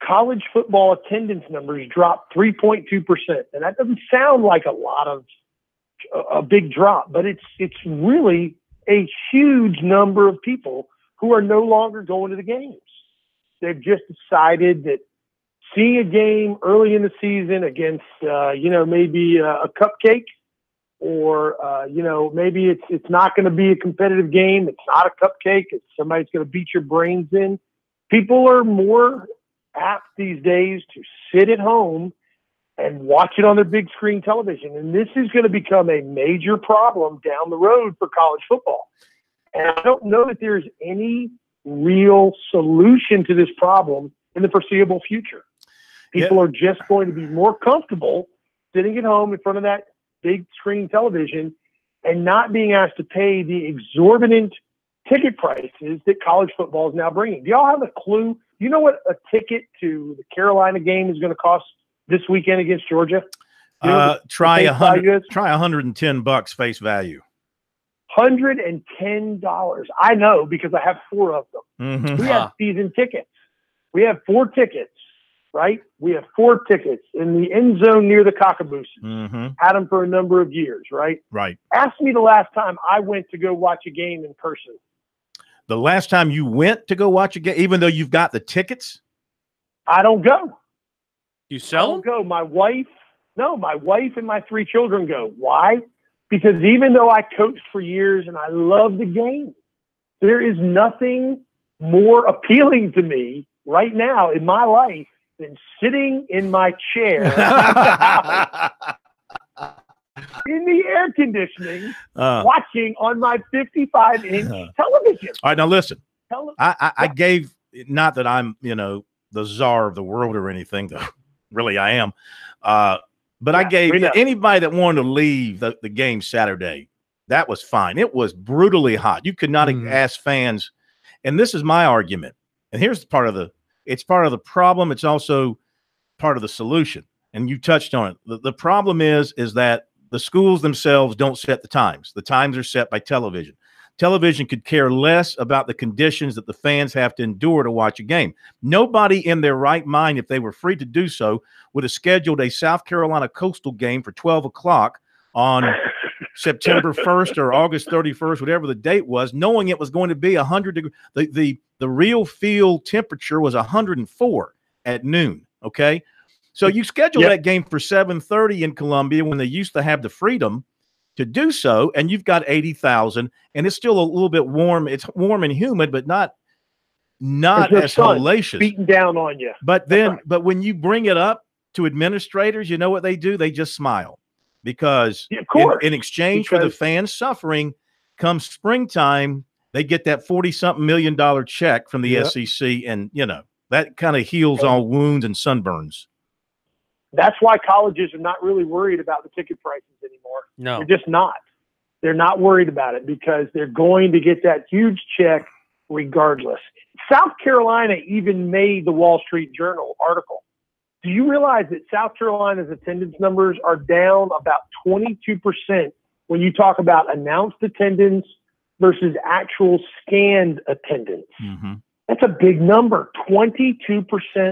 college football attendance numbers dropped 3.2%. And that doesn't sound like a big drop, but it's really a huge number of people who are no longer going to the games. They've just decided that seeing a game early in the season against, maybe a cupcake, or maybe it's not going to be a competitive game. It's not a cupcake. It's somebody's going to beat your brains in. People are more apt these days to sit at home and watch it on their big screen television. And this is going to become a major problem down the road for college football. And I don't know that there's any real solution to this problem in the foreseeable future. People are just going to be more comfortable sitting at home in front of that big screen television and not being asked to pay the exorbitant ticket prices that college football is now bringing. Do y'all have a clue? Do you know what a ticket to the Carolina game is going to cost this weekend against Georgia? Try $110 face value. $110. I know because I have 4 of them. Mm-hmm. We have season tickets. We have 4 tickets, right? We have 4 tickets in the end zone near the Cockabooses. Mm-hmm. Had them for a number of years, right? Right. Ask me the last time I went to go watch a game in person. The last time you went to go watch a game, even though you've got the tickets? I don't go. You sell them? Go. My wife and my 3 children go. Why? Because even though I coached for years and I love the game, there is nothing more appealing to me right now in my life than sitting in my chair in the air conditioning, watching on my 55-inch television. All right, now listen. I gave, not that I'm, the czar of the world or anything, though really I am. But I gave anybody that wanted to leave the game Saturday, that was fine. It was brutally hot. You could not ask fans. And this is my argument. And here's part of it's part of the problem. It's also part of the solution. And you touched on it. The problem is that the schools themselves don't set the times. The times are set by television. Television could care less about the conditions that the fans have to endure to watch a game. Nobody in their right mind, if they were free to do so, would have scheduled a South Carolina Coastal game for 12 o'clock on September 1st or August 31st, whatever the date was, knowing it was going to be 100 degrees. The real field temperature was 104 at noon, okay? So you schedule that game for 7:30 in Columbia when they used to have the freedom to do so, and you've got 80,000, and it's still a little bit warm. It's warm and humid, but not as hellacious. Beating down on you. But then, but when you bring it up to administrators, you know what they do? They just smile, because in exchange for the fans suffering, come springtime, they get that $40-something million check from the SEC, and that kind of heals all wounds and sunburns. That's why colleges are not really worried about the ticket prices anymore. No. They're just not. They're not worried about it because they're going to get that huge check regardless. South Carolina even made the Wall Street Journal article. Do you realize that South Carolina's attendance numbers are down about 22% when you talk about announced attendance versus actual scanned attendance? Mm-hmm. That's a big number, 22%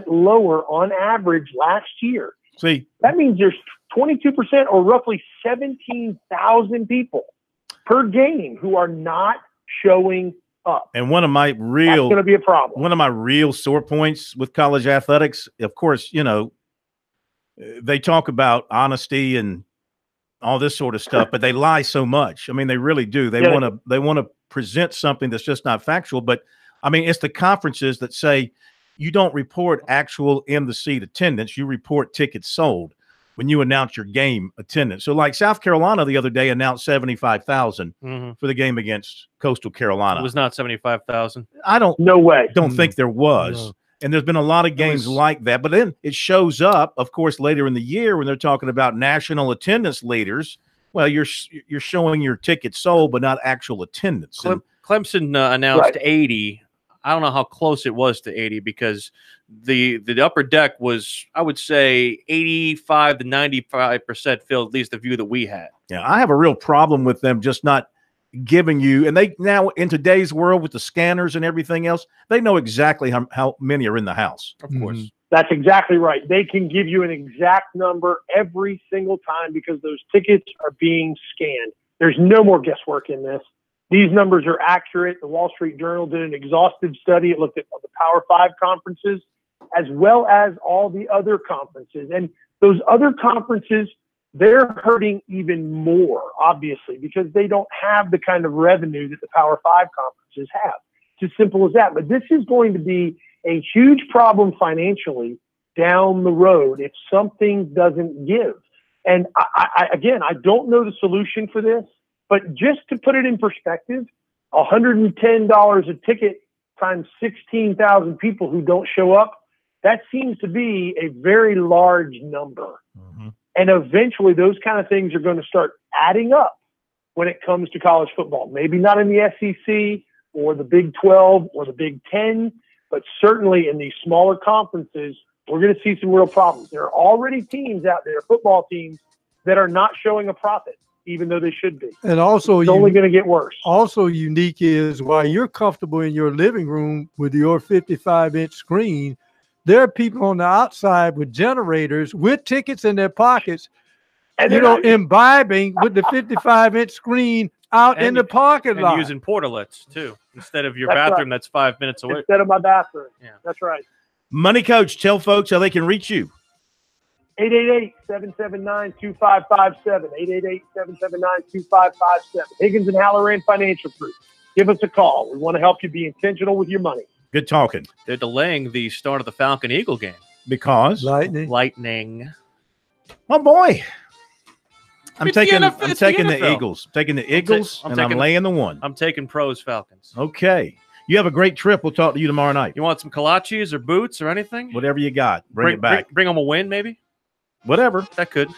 lower on average last year. See, that means there's 22% or roughly 17,000 people per game who are not showing up. And one of my That's going to be a problem. One of my real sore points with college athletics, of course, they talk about honesty and all this sort of stuff, but they lie so much. I mean, they really do. They want to present something that's just not factual. But I mean, it's the conferences that say you don't report actual in the seat attendance. You report tickets sold when you announce your game attendance. So like South Carolina the other day announced 75,000 for the game against Coastal Carolina. It was not 75,000. No way. Don't think there was. No. And there's been a lot of games like that. But then it shows up, of course, later in the year when they're talking about national attendance leaders. Well, you're showing your tickets sold, but not actual attendance. Clemson announced 80. I don't know how close it was to 80 because the upper deck was, I would say, 85 to 95% filled, at least the view that we had. Yeah, I have a real problem with them just not giving you, and they now in today's world with the scanners and everything else, they know exactly how many are in the house. Of course. That's exactly right. They can give you an exact number every single time because those tickets are being scanned. There's no more guesswork in this. These numbers are accurate. The Wall Street Journal did an exhaustive study. It looked at the Power 5 conferences as well as all the other conferences. And those other conferences, they're hurting even more, obviously, because they don't have the kind of revenue that the Power 5 conferences have. It's as simple as that. But this is going to be a huge problem financially down the road if something doesn't give. And again, I don't know the solution for this. But just to put it in perspective, $110 a ticket times 16,000 people who don't show up, that seems to be a very large number. And eventually those kind of things are going to start adding up when it comes to college football. Maybe not in the SEC or the Big 12 or the Big 10, but certainly in these smaller conferences, we're going to see some real problems. There are already teams out there, football teams, that are not showing a profit, even though they should be. And also, it's only going to get worse. Also unique is while you're comfortable in your living room with your 55-inch screen, there are people on the outside with generators with tickets in their pockets, and imbibing with the 55-inch screen out in the parking lot. And using portalets, too, instead of your bathroom that's 5 minutes away. Instead of my bathroom. Yeah. That's right. Money Coach, tell folks how they can reach you. 888-779-2557. 888-779-2557. Higgins and Halloran Financial Group. Give us a call. We want to help you be intentional with your money. Good talking. They're delaying the start of the Falcon Eagle game. Because? Lightning. Oh, boy. I'm taking the Eagles. Taking the Eagles, I'm laying the one. I'm taking pros Falcons. Okay. You have a great trip. We'll talk to you tomorrow night. You want some kolaches or boots or anything? Whatever you got. Bring it back. Bring them a win, maybe? Whatever. That could.